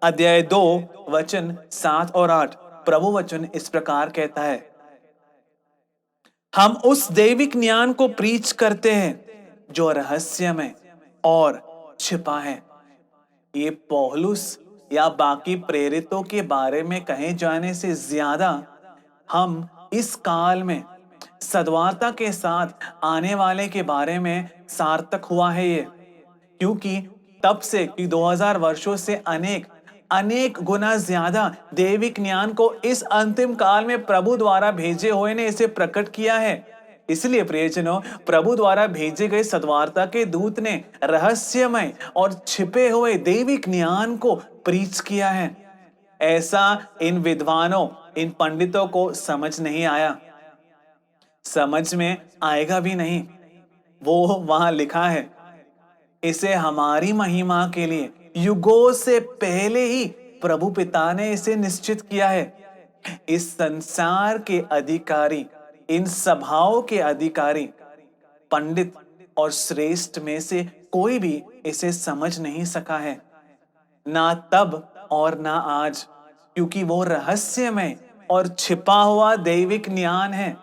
अध्याय 2 वचन 7 और 8 प्रभु वचन इस प्रकार कहता है, हम उस दैविक ज्ञान को प्रीच करते हैं जो रहस्यमय और छिपा है। ये पौलुस या बाकी प्रेरितों के बारे में कहे जाने से ज्यादा हम इस काल में सद्वार्ता के साथ आने वाले के बारे में सार्थक हुआ है ये, क्योंकि तब से कि 2000 वर्षों से अनेक गुना ज्यादा दैविक ज्ञान को इस अंतिम काल में प्रभु द्वारा भेजे हुए ने इसे प्रकट किया है। इसलिए प्रियजनों, प्रभु द्वारा भेजे गए सद्वार्ता के दूत ने रहस्यमय और छिपे हुए दैविक ज्ञान को प्रीच किया है। ऐसा इन विद्वानों, इन पंडितों को समझ नहीं आया, समझ में आएगा भी नहीं। वो वहां लिखा है, इसे हमारी महिमा के लिए युगों से पहले ही प्रभु पिता ने इसे निश्चित किया है। इस संसार के अधिकारी, इन सभाओं के अधिकारी, पंडित और श्रेष्ठ में से कोई भी इसे समझ नहीं सका है, ना तब और ना आज, क्योंकि वो रहस्यमय और छिपा हुआ दैविक ज्ञान है।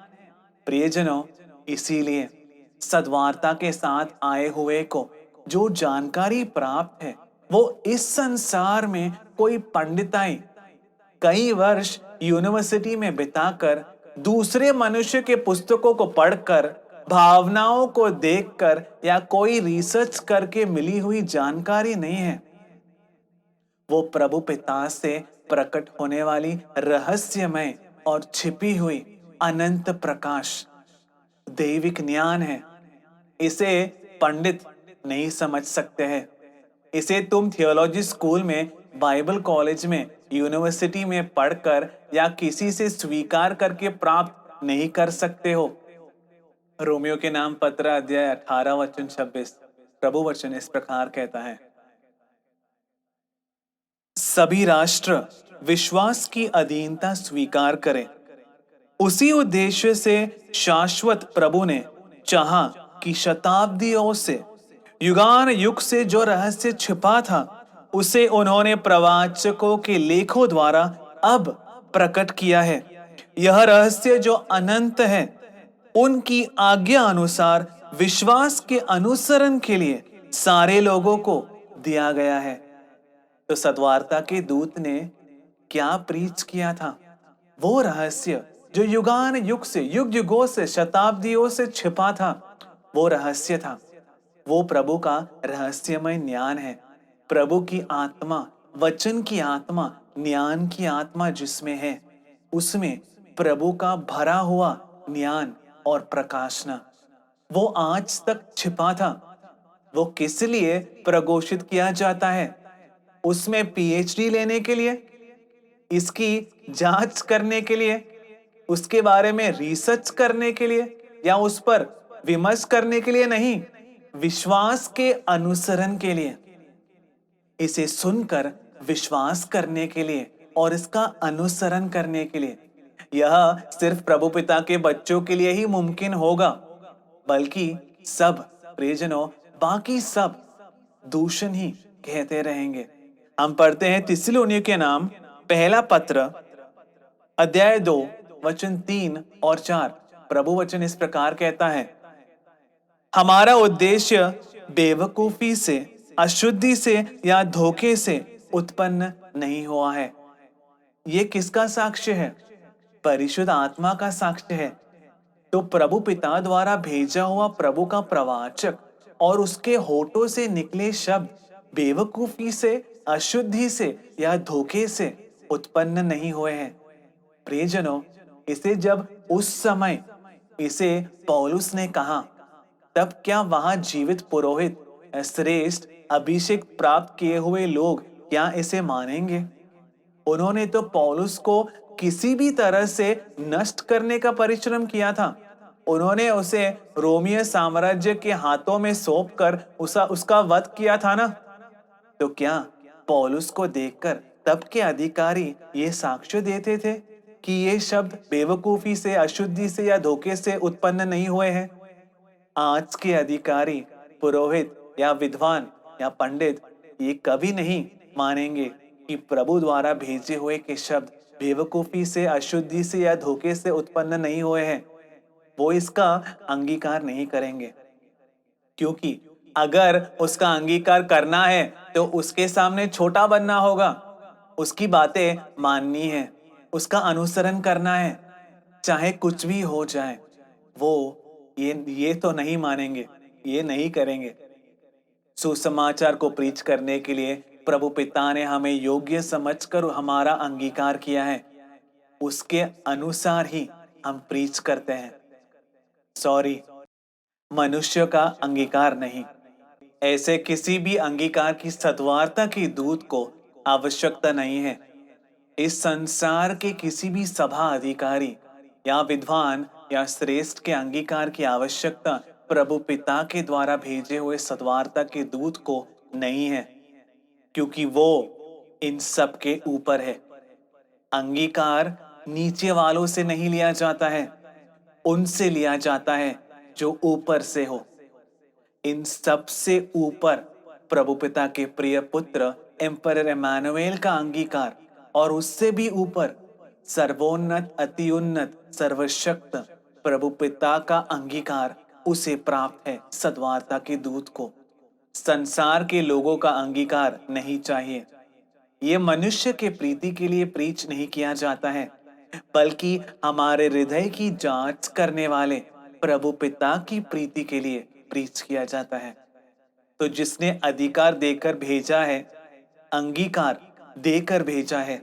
प्रियजनों, इसीलिए सद्वार्ता के साथ आए हुए को जो जानकारी प्राप्त है वो इस संसार में कोई पंडिताई कई वर्ष यूनिवर्सिटी में बिताकर दूसरे मनुष्य के पुस्तकों को पढ़कर भावनाओं को देखकर या कोई रिसर्च करके मिली हुई जानकारी नहीं है। वो प्रभु पिता से प्रकट होने वाली रहस्यमय और छिपी हुई अनंत प्रकाश दैविक ज्ञान है। इसे पंडित नहीं समझ सकते हैं। इसे तुम थियोलॉजी स्कूल में, बाइबल कॉलेज में, यूनिवर्सिटी में पढ़कर या किसी से स्वीकार करके प्राप्त नहीं कर सकते हो। रोमियो के नाम पत्र अध्याय 18 वचन 26 प्रभु वचन इस प्रकार कहता है, सभी राष्ट्र विश्वास की अधीनता स्वीकार करें। उसी उद्देश्य से शाश्वत प्रभु ने चाहा कि शताब्दियों से, युगान युग से जो रहस्य छिपा था उसे उन्होंने प्रवाचकों के लेखों द्वारा अब प्रकट किया है। यह रहस्य जो अनंत है उनकी आज्ञा अनुसार विश्वास के अनुसरण के लिए सारे लोगों को दिया गया है। तो सद्वार्ता के दूत ने क्या प्रीच किया था? वो रहस्य जो युगान युग से, युग युगों से, शताब्दियों से छिपा था, वो रहस्य था। वो प्रभु का रहस्यमय ज्ञान है। प्रभु की आत्मा, वचन की आत्मा, ज्ञान की आत्मा जिसमें है, उसमें प्रभु का भरा हुआ ज्ञान और प्रकाशना वो आज तक छिपा था। वो किस लिए प्रघोषित किया जाता है? उसमें पीएचडी लेने के लिए, इसकी जांच करने के लिए, उसके बारे में रिसर्च करने के लिए या उस पर विमर्श करने के लिए नहीं, विश्वास के अनुसरण के लिए, इसे सुनकर विश्वास करने के लिए और इसका अनुसरण करने के लिए। यह सिर्फ प्रभु पिता के बच्चों के लिए ही मुमकिन होगा, बल्कि सब प्रियजनों, बाकी सब दूषण ही कहते रहेंगे। हम पढ़ते हैं थिस्सलुनीय के नाम पहला पत्र अध्याय 2 वचन 3 और 4। प्रभु वचन इस प्रकार कहता है, हमारा उद्देश्य बेवकूफी से, अशुद्धि से या धोखे से उत्पन्न नहीं हुआ है। ये किसका साक्ष्य है? परिशुद्ध आत्मा का साक्ष्य है। तो प्रभु पिता द्वारा भेजा हुआ प्रभु का प्रवाचक और उसके होठों से निकले शब्द बेवकूफी से, अशुद्धि से या धोखे से उत्पन्न नहीं हुए हैं। प्रियजनों, इसे जब उस समय इसे पौलुस ने कहा, तब क्या वहां जीवित पुरोहित, श्रेष्ठ अभिषेक प्राप्त किए हुए लोग क्या इसे मानेंगे? उन्होंने तो पौलुस को किसी भी तरह से नष्ट करने का परिश्रम किया था। उन्होंने उसे रोमीय साम्राज्य के हाथों में सौंपकर उसका वध किया था ना। तो क्या पौलुस को देखकर तब के अधिकारी ये साक्ष्य देते थे कि ये शब्द बेवकूफी से, अशुद्धि से या धोखे से उत्पन्न नहीं हुए हैं? आज के अधिकारी, पुरोहित या विद्वान या पंडित ये कभी नहीं मानेंगे कि प्रभु द्वारा भेजे हुए के शब्द बेवकूफी से, अशुद्धि से या धोखे से उत्पन्न नहीं हुए हैं। वो इसका अंगीकार नहीं करेंगे, क्योंकि अगर उसका अंगीकार करना है तो उसके सामने छोटा बनना होगा, उसकी बातें माननी है, उसका अनुसरण करना है, चाहे कुछ भी हो जाए। वो ये तो नहीं मानेंगे, ये नहीं करेंगे। सुसमाचार को प्रीच करने के लिए प्रभु पिता ने हमें योग्य समझकर हमारा अंगीकार किया है, उसके अनुसार ही हम प्रीच करते हैं। सॉरी, मनुष्य का अंगीकार नहीं। ऐसे किसी भी अंगीकार की सद्वार्ता की दूत को आवश्यकता नहीं है। इस संसार के किसी भी सभा अधिकारी या विद्वान या श्रेष्ठ के अंगीकार की आवश्यकता प्रभु पिता के द्वारा भेजे हुए सद्वार्ता के दूत को नहीं है, क्योंकि वो इन सब के ऊपर है। अंगीकार नीचे वालों से नहीं लिया जाता है, उनसे लिया जाता है जो ऊपर से हो। इन सब से ऊपर प्रभु पिता के प्रिय पुत्र एम्परर इमैनुएल का अंगीकार, और उससे भी ऊपर सर्वोन्नत, अत्युन्नत, सर्वशक्त प्रभु पिता का अंगीकार उसे प्राप्त है, सद्वार्ता के दूत को। संसार के लोगों का अंगीकार नहीं चाहिए। ये मनुष्य के प्रीति के लिए प्रीच नहीं किया जाता है, बल्कि हमारे हृदय की जांच करने वाले प्रभु पिता की प्रीति के लिए प्रीच किया जाता है। तो जिसने अधिकार देकर भेजा है, अंगीकार देकर भेजा है,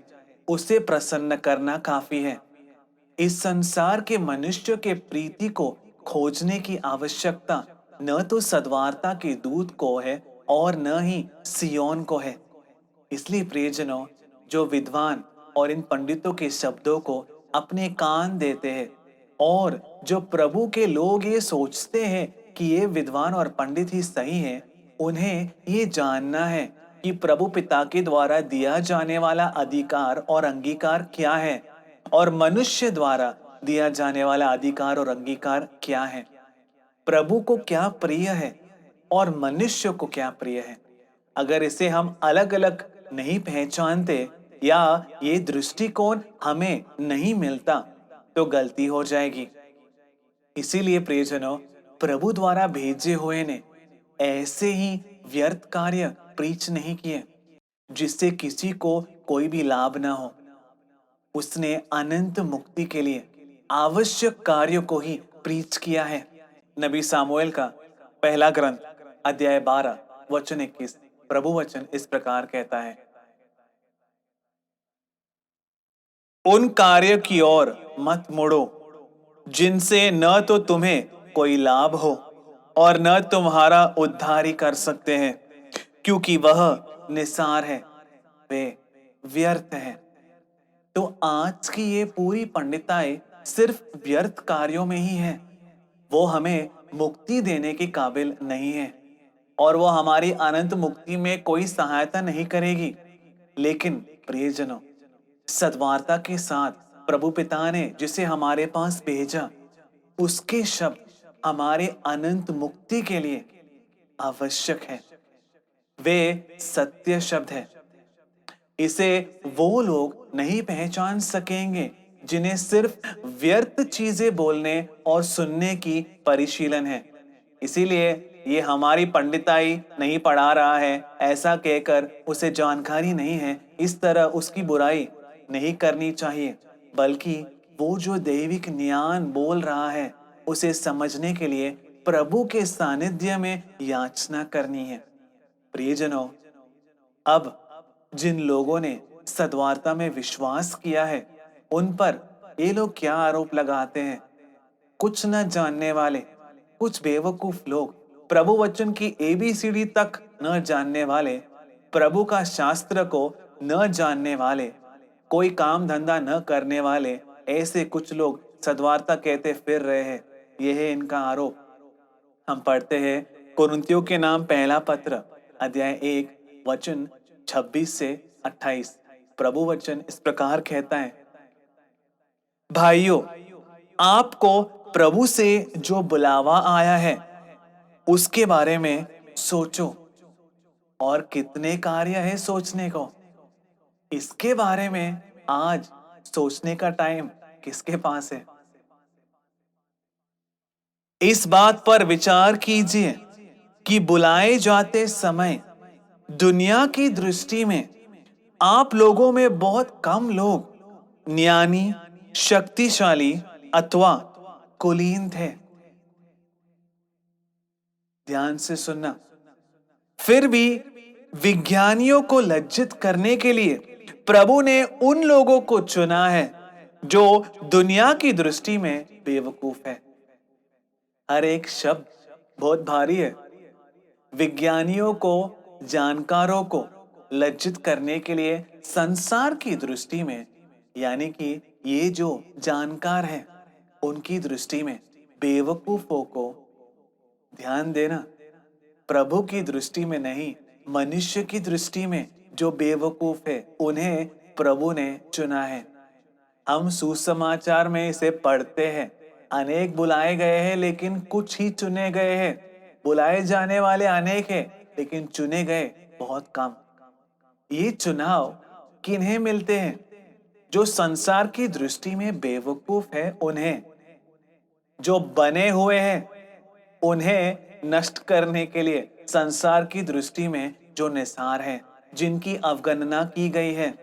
उसे प्रसन्न करना काफी है। इस संसार के मनुष्य के प्रीति को खोजने की आवश्यकता न तो सद्वार्ता के दूत को है और न ही सियोन को है। इसलिए प्रियजनों, जो विद्वान और इन पंडितों के शब्दों को अपने कान देते हैं और जो प्रभु के लोग ये सोचते हैं कि ये विद्वान और पंडित ही सही हैं, उन्हें ये जानना है कि प्रभु पिता के द्वारा दिया जाने वाला अधिकार और अंगीकार क्या है और मनुष्य द्वारा दिया जाने वाला अधिकार और अंगीकार क्या है। प्रभु को क्या प्रिय है और मनुष्य को क्या प्रिय है। अगर इसे हम अलग अलग नहीं पहचानते या ये दृष्टिकोण हमें नहीं मिलता तो गलती हो जाएगी। इसीलिए प्रियजनों, प्रभु द्वारा भेजे हुए ने ऐसे ही व्यर्थ कार्य प्रीच नहीं किए जिससे किसी को कोई भी लाभ ना हो। उसने अनंत मुक्ति के लिए आवश्यक कार्यों को ही प्रीच किया है। नबी सामुएल का पहला ग्रंथ अध्याय 12 वचन 21 प्रभु वचन इस प्रकार कहता है, उन कार्य की ओर मत मुड़ो जिनसे न तो तुम्हें कोई लाभ हो और न तुम्हारा उद्धार ही कर सकते हैं, क्योंकि वह निसार है, वे व्यर्थ है। तो आज की ये पूरी पंडिताई सिर्फ व्यर्थ कार्यों में ही है। वो हमें मुक्ति देने के काबिल नहीं है और वो हमारी अनंत मुक्ति में कोई सहायता नहीं करेगी। लेकिन प्रियजनों, सद्वार्ता के साथ प्रभु पिता ने जिसे हमारे पास भेजा, उसके शब्द हमारे अनंत मुक्ति के लिए आवश्यक है। वे सत्य शब्द है। इसे वो लोग नहीं पहचान सकेंगे जिन्हें सिर्फ व्यर्थ चीजें बोलने और सुनने की परिशीलन है। इसीलिए ये हमारी पंडिताई नहीं पढ़ा रहा है ऐसा कहकर उसे जानकारी नहीं है, इस तरह उसकी बुराई नहीं करनी चाहिए, बल्कि वो जो दैविक ज्ञान बोल रहा है उसे समझने के लिए प्रभु के सानिध्य में याचना करनी है। प्रियजनों, अब जिन लोगों ने सद्वार्ता में विश्वास किया है, उन पर ये लोग क्या आरोप लगाते हैं। कुछ न जानने वाले, कुछ बेवकूफ लोग, प्रभु वचन की एबीसीडी तक न जानने वाले, प्रभु का शास्त्र को न जानने वाले, कोई काम धंधा न करने वाले, ऐसे कुछ लोग सद्वार्ता कहते फिर रहे हैं। यह है इनका आरोप। हम पढ़ते हैं कुरिन्थियों के नाम पहला पत्र अध्याय 1 वचन 26 से 28। प्रभु वचन इस प्रकार कहता है, भाइयों, आपको प्रभु से जो बुलावा आया है उसके बारे में सोचो। और कितने कार्य है सोचने को, इसके बारे में आज सोचने का टाइम किसके पास है। इस बात पर विचार कीजिए कि बुलाए जाते समय दुनिया की दृष्टि में आप लोगों में बहुत कम लोग ज्ञानी, शक्तिशाली अथवा कुलीन थे। ध्यान से सुनना। फिर भी विज्ञानियों को लज्जित करने के लिए प्रभु ने उन लोगों को चुना है जो दुनिया की दृष्टि में बेवकूफ है। हर एक शब्द बहुत भारी है। विज्ञानियों को, जानकारों को लज्जित करने के लिए संसार की दृष्टि में, यानी कि ये जो जानकार हैं उनकी दृष्टि में बेवकूफों को, ध्यान देना, प्रभु की दृष्टि में नहीं, मनुष्य की दृष्टि में जो बेवकूफ है उन्हें प्रभु ने चुना है। हम सुसमाचार में इसे पढ़ते हैं, अनेक बुलाए गए हैं लेकिन कुछ ही चुने गए हैं। बुलाए जाने वाले अनेक हैं लेकिन चुने गए बहुत कम। ये चुनाव किन्हें मिलते हैं? जो संसार की दृष्टि में बेवकूफ है उन्हें, जो बने हुए हैं उन्हें नष्ट करने के लिए संसार की दृष्टि में जो निसार है, जिनकी अवगणना की गई है,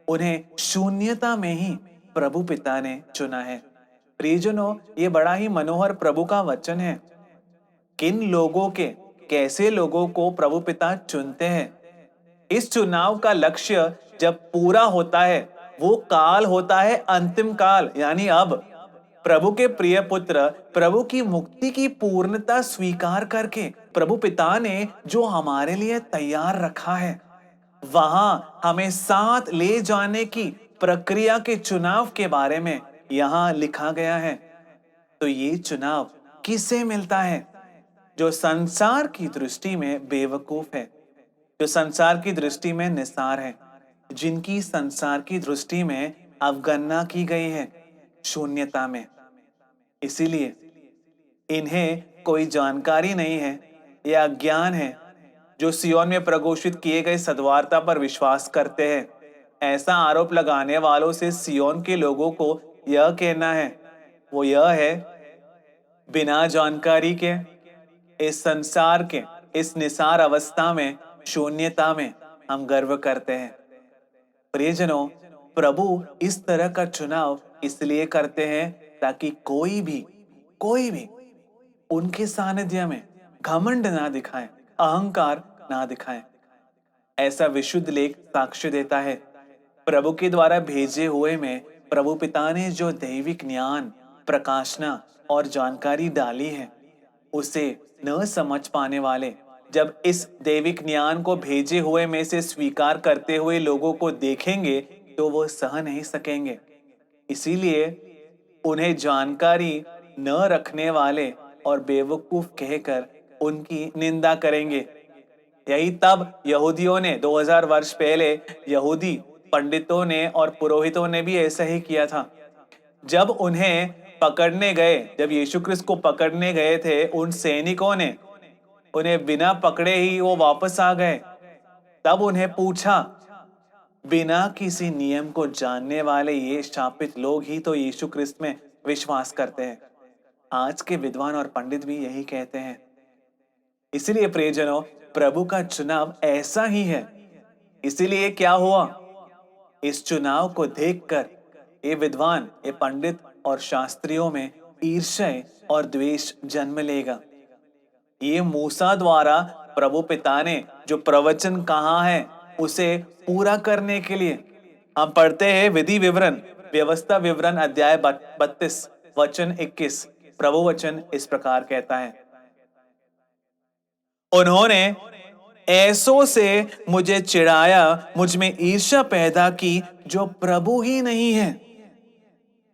उन्हें शून्यता में ही प्रभु पिता ने चुना है। प्रियजनों, ये बड़ा ही मनोहर प्रभु का वचन है। किन लोगों के, कैसे लोगों को प्रभु पिता चुनते हैं? इस चुनाव का लक्ष्य जब पूरा होता है, वो काल होता है अंतिम काल, यानी अब। प्रभु के प्रिय पुत्र प्रभु की मुक्ति की पूर्णता स्वीकार करके प्रभु पिता ने जो हमारे लिए तैयार रखा है, वहां हमें साथ ले जाने की प्रक्रिया के चुनाव के बारे में यहां लिखा गया है। तो ये चुनाव किसे मिलता है? जो संसार की दृष्टि में बेवकूफ है, जो संसार की दृष्टि में निसार है, जिनकी संसार की दृष्टि में अवगणना की गई है शून्यता में। इसीलिए इन्हें कोई जानकारी नहीं है, यह अज्ञान है। जो सियोन में प्रघोषित किए गए सद्वार्ता पर विश्वास करते हैं, ऐसा आरोप लगाने वालों से सियोन के लोगों को यह कहना है, वो यह है, बिना जानकारी के इस संसार के इस निसार अवस्था में, शून्यता में हम गर्व करते हैं। प्रियजनों, प्रभु इस तरह का चुनाव इसलिए करते हैं ताकि कोई भी उनके सानिध्य में घमंड ना दिखाए, अहंकार ना दिखाए। ऐसा विशुद्ध लेख साक्ष्य देता है। प्रभु के द्वारा भेजे हुए में प्रभु पिता ने जो दैविक ज्ञान, प्रकाशना और जानकारी डाली है, उसे न समझ पाने वाले जब इस दैविक ज्ञान को भेजे हुए में से स्वीकार करते हुए लोगों को देखेंगे, तो वो सह नहीं सकेंगे। इसीलिए उन्हें जानकारी न रखने वाले और बेवकूफ कहकर उनकी निंदा करेंगे। यही तब यहूदियों ने 2000 वर्ष पहले यहूदी पंडितों ने और पुरोहितों ने भी ऐसा ही किया था। जब उन्हें पकड़ने गए, जब यीशु क्रिस्त को पकड़ने गए थे, उन सैनिकों ने उन्हें बिना पकड़े ही वो वापस आ गए। तब उन्हें पूछा, बिना किसी नियम को जानने वाले ये शापित लोग ही तो यीशु क्रिस्त में विश्वास करते हैं। आज के विद्वान और पंडित भी यही कहते हैं। इसलिए प्रियजनों, प्रभु का चुनाव ऐसा ही है। इसीलिए क्या हुआ? इस चुनाव को देखकर ये विद्वान, ये पंडित और शास्त्रियों में ईर्ष्या और द्वेष जन्म लेगा। ये मूसा द्वारा प्रभु पिता ने जो प्रवचन कहा है, उसे पूरा करने के लिए हम पढ़ते हैं विधि विवरण, व्यवस्था विवरण अध्याय 32 वचन 21। प्रभु वचन इस प्रकार कहता है, उन्होंने ऐसों से मुझे चिढ़ाया, मुझ में ईर्ष्या पैदा की जो प्रभु ही नहीं है।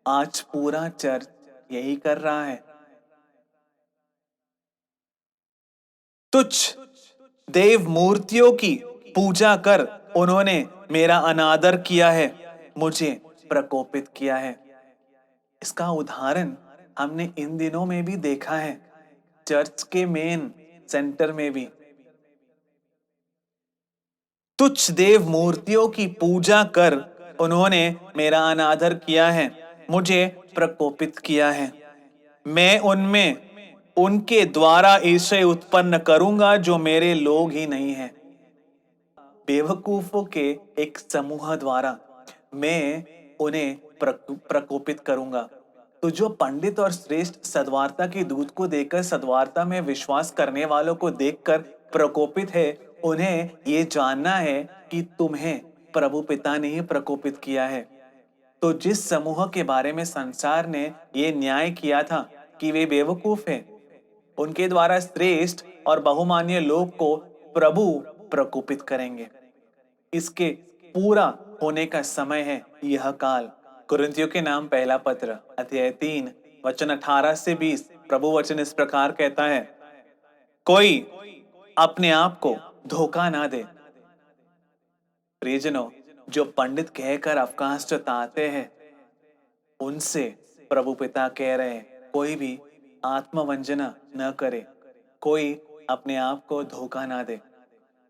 आज पूरा चर्च यही कर रहा है। तुच्छ देव मूर्तियों की पूजा कर उन्होंने मेरा अनादर किया है, मुझे प्रकोपित किया है। इसका उदाहरण हमने इन दिनों में भी देखा है, चर्च के मेन सेंटर में भी। तुच्छ देव मूर्तियों की पूजा कर उन्होंने मेरा अनादर किया है, मुझे प्रकोपित किया है। मैं उनमें उनके द्वारा ईर्ष्या उत्पन्न करूंगा जो मेरे लोग ही नहीं है। बेवकूफों के एक समूह द्वारा मैं उन्हें प्रकोपित करूंगा। तो जो पंडित और श्रेष्ठ सद्वार्ता की दूत को देखकर, सद्वार्ता में विश्वास करने वालों को देखकर प्रकोपित है, उन्हें ये जानना है कि तुम्हें प्रभु पिता ने ही प्रकोपित किया है। तो जिस समूह के बारे में संसार ने ये न्याय किया था कि वे बेवकूफ हैं, उनके द्वारा श्रेष्ठ और बहुमान्य लोग को प्रभु प्रकोपित करेंगे। इसके पूरा होने का समय है यह काल। कुरिन्थियों के नाम पहला पत्र अध्याय 3 वचन 18 से 20। प्रभु वचन इस प्रकार कहता है, कोई अपने आप को धोखा ना दे। प्रियजनों, जो पंडित कहकर अवकाश जताते हैं, उनसे प्रभु पिता कह रहे हैं, कोई भी आत्मवंजना न करे, कोई अपने आप को धोखा ना दे।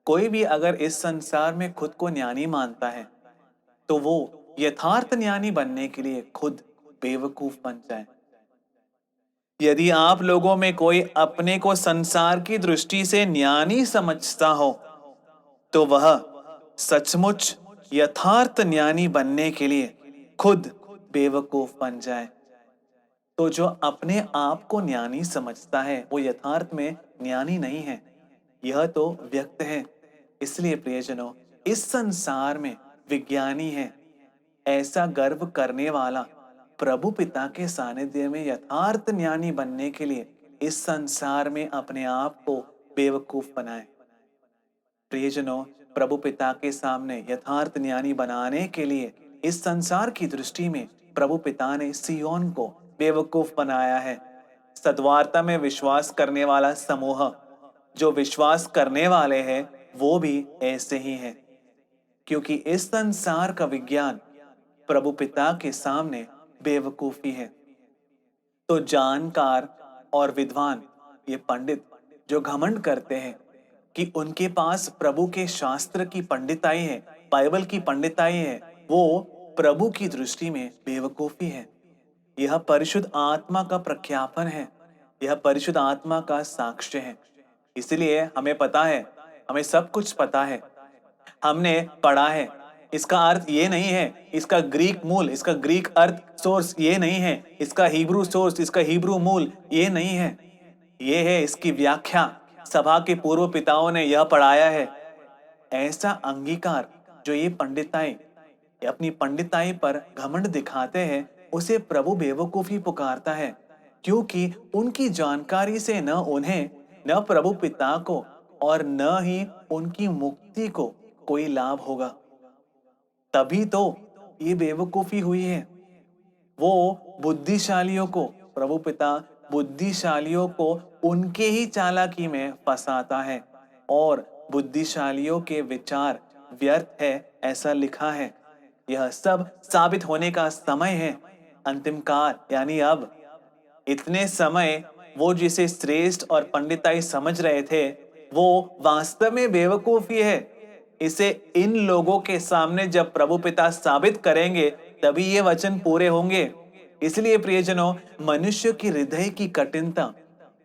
कोई भी अगर इस संसार में खुद को ज्ञानी मानता है, तो वो यथार्थ ज्ञानी बनने के लिए खुद बेवकूफ बन जाए। यदि आप लोगों में कोई अपने को संसार की दृष्टि से ज्ञानी समझता हो, तो वह सचमुच यथार्थ ज्ञानी बनने के लिए खुद बेवकूफ बन जाए। तो जो अपने आप को ज्ञानी समझता है वो यथार्थ में ज्ञानी नहीं है, यह तो व्यक्त है। इसलिए प्रियजनों, इस संसार में विज्ञानी है ऐसा गर्व करने वाला प्रभु पिता के सानिध्य में यथार्थ ज्ञानी बनने के लिए इस संसार में अपने आप को बेवकूफ बनाए। प्रियजनों, प्रभु पिता के सामने यथार्थ ज्ञानी बनाने के लिए इस संसार की दृष्टि में प्रभु पिता ने सियोन को बेवकूफ बनाया है। सद्वार्ता में विश्वास करने वाला समूह, जो विश्वास करने वाले हैं, वो भी ऐसे ही हैं, क्योंकि इस संसार का विज्ञान प्रभु पिता के सामने बेवकूफी है। तो जानकार और विद्वान, ये पंडित जो घमंड करते हैं कि उनके पास प्रभु के शास्त्र की पंडिताई है, बाइबल की पंडिताई है, वो प्रभु की दृष्टि में बेवकूफी है। यह परिशुद्ध आत्मा का प्रख्यापन है, यह परिशुद्ध आत्मा का साक्ष्य है। इसलिए हमें पता है, हमें सब कुछ पता है, हमने पढ़ा है। इसका अर्थ ये नहीं है, इसका ग्रीक मूल, इसका ग्रीक अर्थ सोर्स ये नहीं है, इसका हिब्रू सोर्स, इसका हिब्रू मूल ये नहीं है, ये है इसकी व्याख्या। सभा के पूर्व पिताओं ने यह पढ़ाया है। ऐसा अंगीकार जो ये पंडिताई अपनी पंडिताई पर घमंड दिखाते हैं, उसे प्रभु बेवकूफी पुकारता है, क्योंकि उनकी जानकारी से न उन्हें, न प्रभु पिता को और न ही उनकी मुक्ति को कोई लाभ होगा। तभी तो ये बेवकूफी हुई है। वो बुद्धिशालियों को, प्रभु पिता बुद्धिशालियों को उनके ही चालाकी में फंसाता है और बुद्धिशालियों के विचार व्यर्थ है, ऐसा लिखा है। यह सब साबित होने का समय है, अंतिम काल, यानी अब। इतने समय वो जिसे श्रेष्ठ और पंडिताई समझ रहे थे, वो वास्तव में बेवकूफी है। इसे इन लोगों के सामने जब प्रभु पिता साबित करेंगे, तभी ये वचन पूरे होंगे। इसलिए प्रियजनों, मनुष्य की हृदय की कठिनता,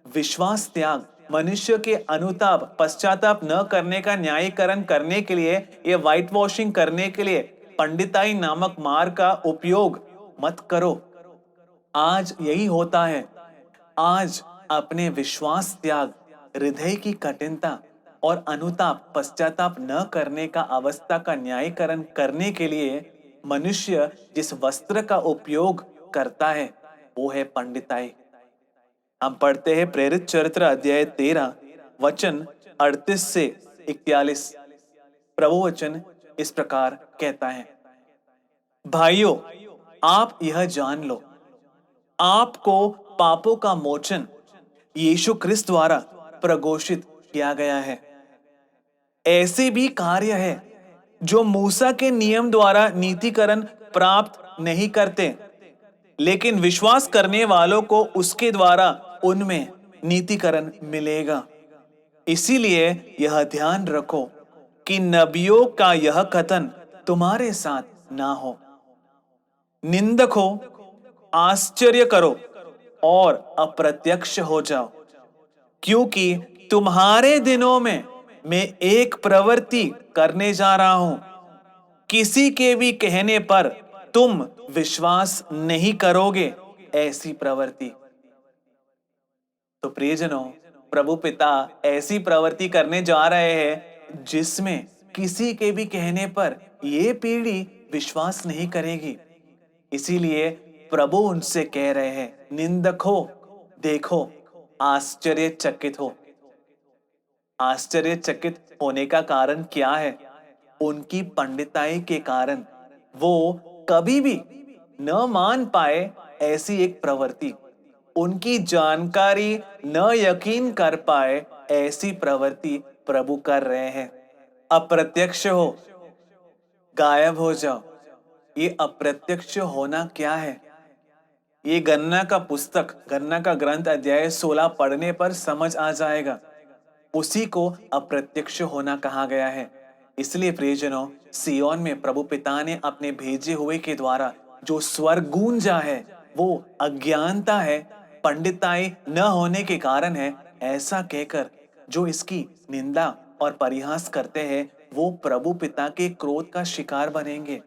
विश्वास त्याग, मनुष्य के अनुताप, पश्चाताप न करने का न्यायीकरण करने के लिए, ये व्हाइट वॉशिंग करने के लिए पंडिताई नामक मार्ग का उपयोग मत करो। आज यही होता है। आज अपने विश्वास त्याग, हृदय की कठिनता और अनुताप, पश्चाताप न करने का अवस्था का न्यायीकरण करने के लिए मनुष्य जिस वस्त्र का उपयोग करता है, वो है पंडिताई। हम पढ़ते हैं प्रेरित चरित्र अध्याय 13 वचन 38 से 41। प्रभु वचन इस प्रकार कहता है, भाइयों, आप यह जान लो, आपको पापों का मोचन यीशु ख्रिस्त द्वारा प्रघोषित किया गया है। ऐसे भी कार्य है जो मूसा के नियम द्वारा नीतिकरण प्राप्त नहीं करते, लेकिन विश्वास करने वालों को उसके द्वारा उनमें नीतिकरण मिलेगा। इसीलिए यह ध्यान रखो कि नबियों का यह कथन तुम्हारे साथ ना हो। निंदक हो, आश्चर्य करो और अप्रत्यक्ष हो जाओ, क्योंकि तुम्हारे दिनों में मैं एक प्रवृत्ति करने जा रहा हूं, किसी के भी कहने पर तुम विश्वास नहीं करोगे, ऐसी प्रवृत्ति। तो प्रियजनों, प्रभु पिता ऐसी प्रवृत्ति करने जा रहे हैं जिसमें किसी के भी कहने पर ये पीढ़ी विश्वास नहीं करेगी। इसीलिए प्रभु उनसे कह रहे हैं, निंदक हो, देखो, आश्चर्यचकित हो। आश्चर्यचकित होने का कारण क्या है? उनकी पंडिताई के कारण वो कभी भी न मान पाए ऐसी एक प्रवृत्ति, उनकी जानकारी न यकीन कर पाए ऐसी प्रवृत्ति प्रभु कर रहे हैं। अप्रत्यक्ष हो, गायब हो जाओ। ये अप्रत्यक्ष होना क्या है? ये गन्ना का पुस्तक, गन्ना का ग्रंथ अध्याय 16 पढ़ने पर समझ आ जाएगा। उसी को अप्रत्यक्ष होना कहा गया है। इसलिए प्रियजनों, सियोन में प्रभु पिता ने अपने भेजे हुए के द्वारा जो स्वर गूंजा है, वो अज्ञानता है, पंडिताई न होने के कारण है, ऐसा कहकर जो इसकी निंदा और परिहास करते हैं वो प्रभु पिता के क्रोध का शिकार बनेंगे।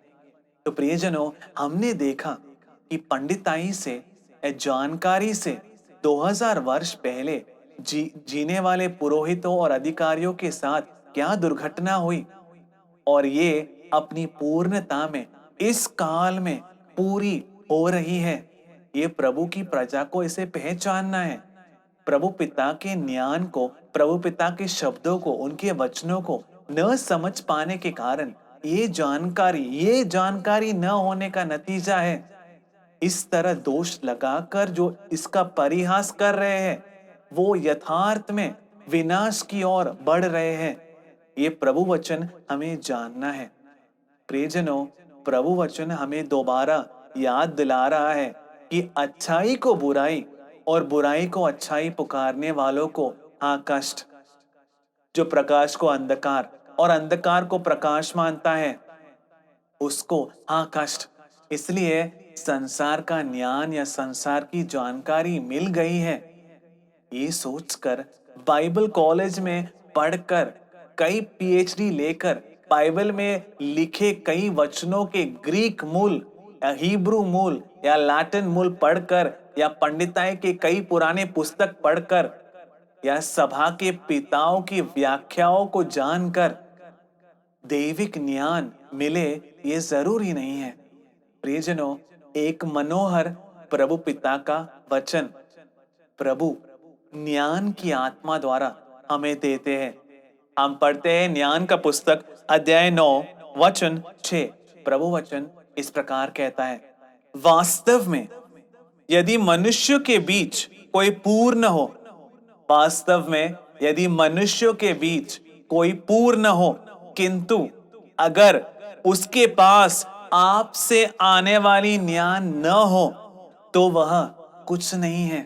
तो प्रियजनों, हमने देखा कि पंडिताई से या जानकारी से 2000 वर्ष पहले जीने वाले पुरोहितों और अधिकारियों के साथ क्या दुर्घटना हुई, और ये अपनी पूर्णता में इस काल में पूरी हो रही है। ये प्रभु की प्रजा को इसे पहचानना है। प्रभु पिता के ज्ञान को, प्रभु पिता के शब्दों को, उनके वचनों को न समझ पाने के कारण ये जानकारी न होने का नतीजा है। इस तरह दोष लगाकर जो इसका परिहास कर रहे हैं वो यथार्थ में विनाश की ओर बढ़ रहे हैं। ये प्रभु वचन हमें जानना है। प्रियजनों, प्रभु वचन हमें दोबारा याद दिला रहा है कि अच्छाई को बुराई और बुराई को अच्छाई पुकारने वालों को हाँ कष्ट। जो प्रकाश को अंधकार और अंधकार को प्रकाश मानता है उसको हाँ कष्ट। इसलिए संसार का ज्ञान या संसार की जानकारी मिल गई है, ये सोचकर बाइबल कॉलेज में पढ़कर कई पीएचडी लेकर बाइबल में लिखे कई वचनों के ग्रीक मूल या हिब्रू मूल या लैटिन मूल पढ़कर या पंडिताई के कई पुराने पुस्तक पढ़कर या सभा के पिताओं की व्याख्याओं को जानकर दैविक ज्ञान मिले, ये जरूरी नहीं है। प्रियजनों, एक मनोहर प्रभु पिता का वचन प्रभु ज्ञान की आत्मा द्वारा हमें देते हैं। हम पढ़ते हैं ज्ञान का पुस्तक अध्याय 9 वचन 6। प्रभु वचन इस प्रकार कहता है, वास्तव में यदि मनुष्य के बीच कोई पूर्ण हो, वास्तव में यदि मनुष्यों के बीच कोई पूर्ण हो, किंतु अगर उसके पास आपसे आने वाली ज्ञान न हो तो वह कुछ नहीं है।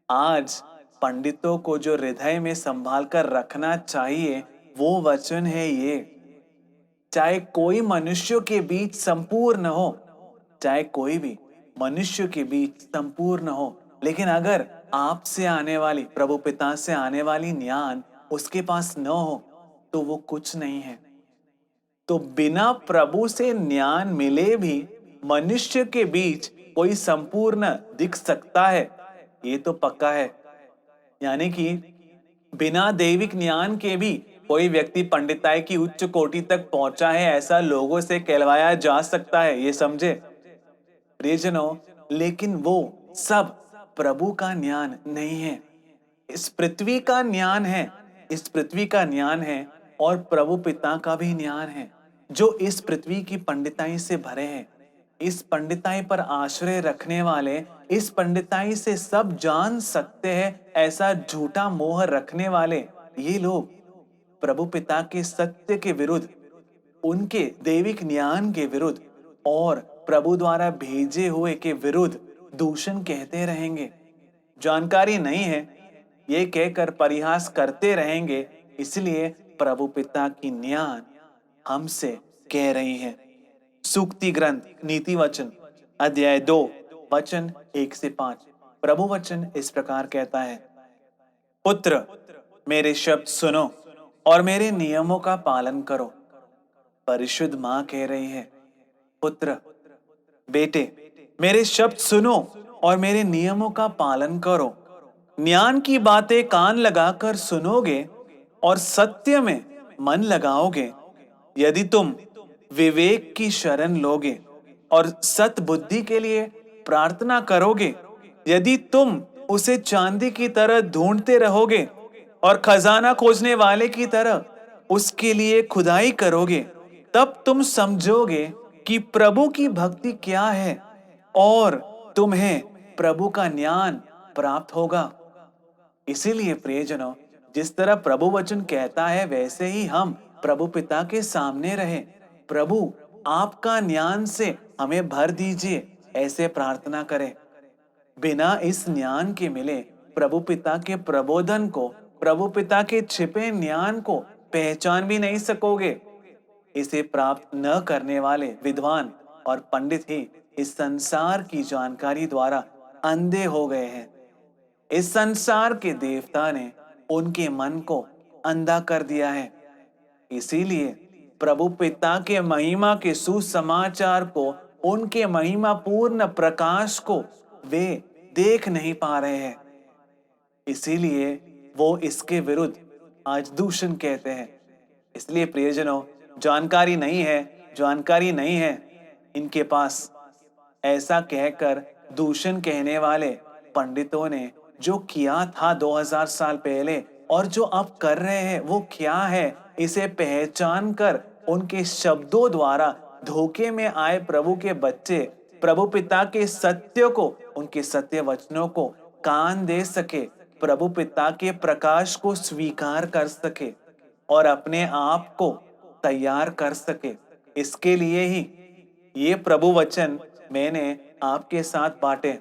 आज पंडितों को जो हृदय में संभाल कर रखना चाहिए वो वचन है ये, चाहे कोई मनुष्य के बीच संपूर्ण हो, चाहे कोई भी मनुष्य के बीच संपूर्ण हो, लेकिन अगर आपसे आने वाली, प्रभु पिता से आने वाली ज्ञान उसके पास न हो तो वो कुछ नहीं है। तो बिना प्रभु से ज्ञान मिले भी मनुष्य के बीच कोई संपूर्ण दिख सकता है, ये तो पक्का है। यानी कि बिना दैविक ज्ञान के भी कोई व्यक्ति पंडिताई की उच्च कोटि तक पहुंचा है, ऐसा लोगों से कहलवाया जा सकता है, ये समझे प्रियजनों। लेकिन वो सब प्रभु का ज्ञान नहीं है, इस पृथ्वी का ज्ञान है, इस पृथ्वी का ज्ञान है और प्रभु पिता का भी ज्ञान है जो इस पृथ्वी की पंडिताई से भरे हैं। इस पंडिताई पर आश्रय रखने वाले, इस पंडिताई से सब जान सकते हैं ऐसा झूठा मोह रखने वाले ये लोग प्रभु पिता के सत्य के विरुद्ध, उनके दैविक ज्ञान के विरुद्ध और प्रभु द्वारा भेजे हुए के विरुद्ध दूषण कहते रहेंगे। जानकारी नहीं है ये कहकर परिहास करते रहेंगे। इसलिए प्रभु पिता की ज्ञान हमसे कह रही है। सूक्ति ग्रंथ नीति वचन अध्याय 2 वचन 1 से 5। प्रभु वचन इस प्रकार कहता है, पुत्र मेरे शब्द सुनो और मेरे नियमों का पालन करो। परिशुद्ध मां कह रही है, पुत्र बेटे मेरे शब्द सुनो और मेरे नियमों का पालन करो। ज्ञान की बातें कान लगाकर सुनोगे और सत्य में मन लगाओगे। यदि तुम विवेक की शरण लोगे और सत बुद्धि के लिए प्रार्थना करोगे, यदि तुम उसे चांदी की तरह ढूंढते रहोगे और खजाना खोजने वाले की तरह उसके लिए खुदाई करोगे, तब तुम समझोगे कि प्रभु की भक्ति क्या है और तुम्हें प्रभु का ज्ञान प्राप्त होगा। इसीलिए प्रियजनों, जिस तरह प्रभु वचन कहता है वैसे ही हम प्रभु पिता के सामने रहें। प्रभु आपका ज्ञान से हमें भर दीजिए, ऐसे प्रार्थना करें। बिना इस ज्ञान के मिले प्रभु पिता के प्रबोधन को, प्रभु पिता के छिपे ज्ञान को पहचान भी नहीं सकोगे। इसे प्राप्त न करने वाले विद्वान और पंडित ही इस संसार की जानकारी द्वारा अंधे हो गए हैं। इस संसार के देवता ने उनके मन को अंधा कर दिया है। इसीलिए प्रभु पिता के महिमा के सुसमाचार को, उनके महिमा पूर्ण प्रकाश को वे देख नहीं पा रहे हैं। इसीलिए वो इसके विरुद्ध आज दूषण कहते हैं। इसलिए प्रियजनों, जानकारी नहीं है इनके पास। ऐसा कहकर दूषण कहने वाले पंडितों ने जो किया था 2000 साल पहले और जो अब कर रहे हैं वो क्या है, इसे पहचान कर उनके शब्दों द्वारा धोखे में आए प्रभु के बच्चे प्रभु पिता के सत्य को, उनके सत्य वचनों को कान दे सके, प्रभु पिता के प्रकाश को स्वीकार कर सके और अपने आप को तैयार कर सके। इसके लिए ही ये प्रभु वचन मैंने आपके साथ बांटे।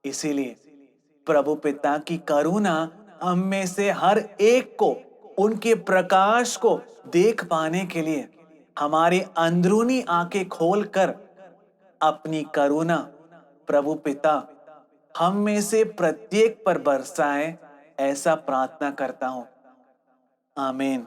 इसीलिए प्रभु पिता की करुणा हम में से हर एक को उनके प्रकाश को देख पाने के लिए हमारी अंदरूनी आंखें खोलकर अपनी करुणा प्रभु पिता हम में से प्रत्येक पर बरसाए, ऐसा प्रार्थना करता हूं। आमीन।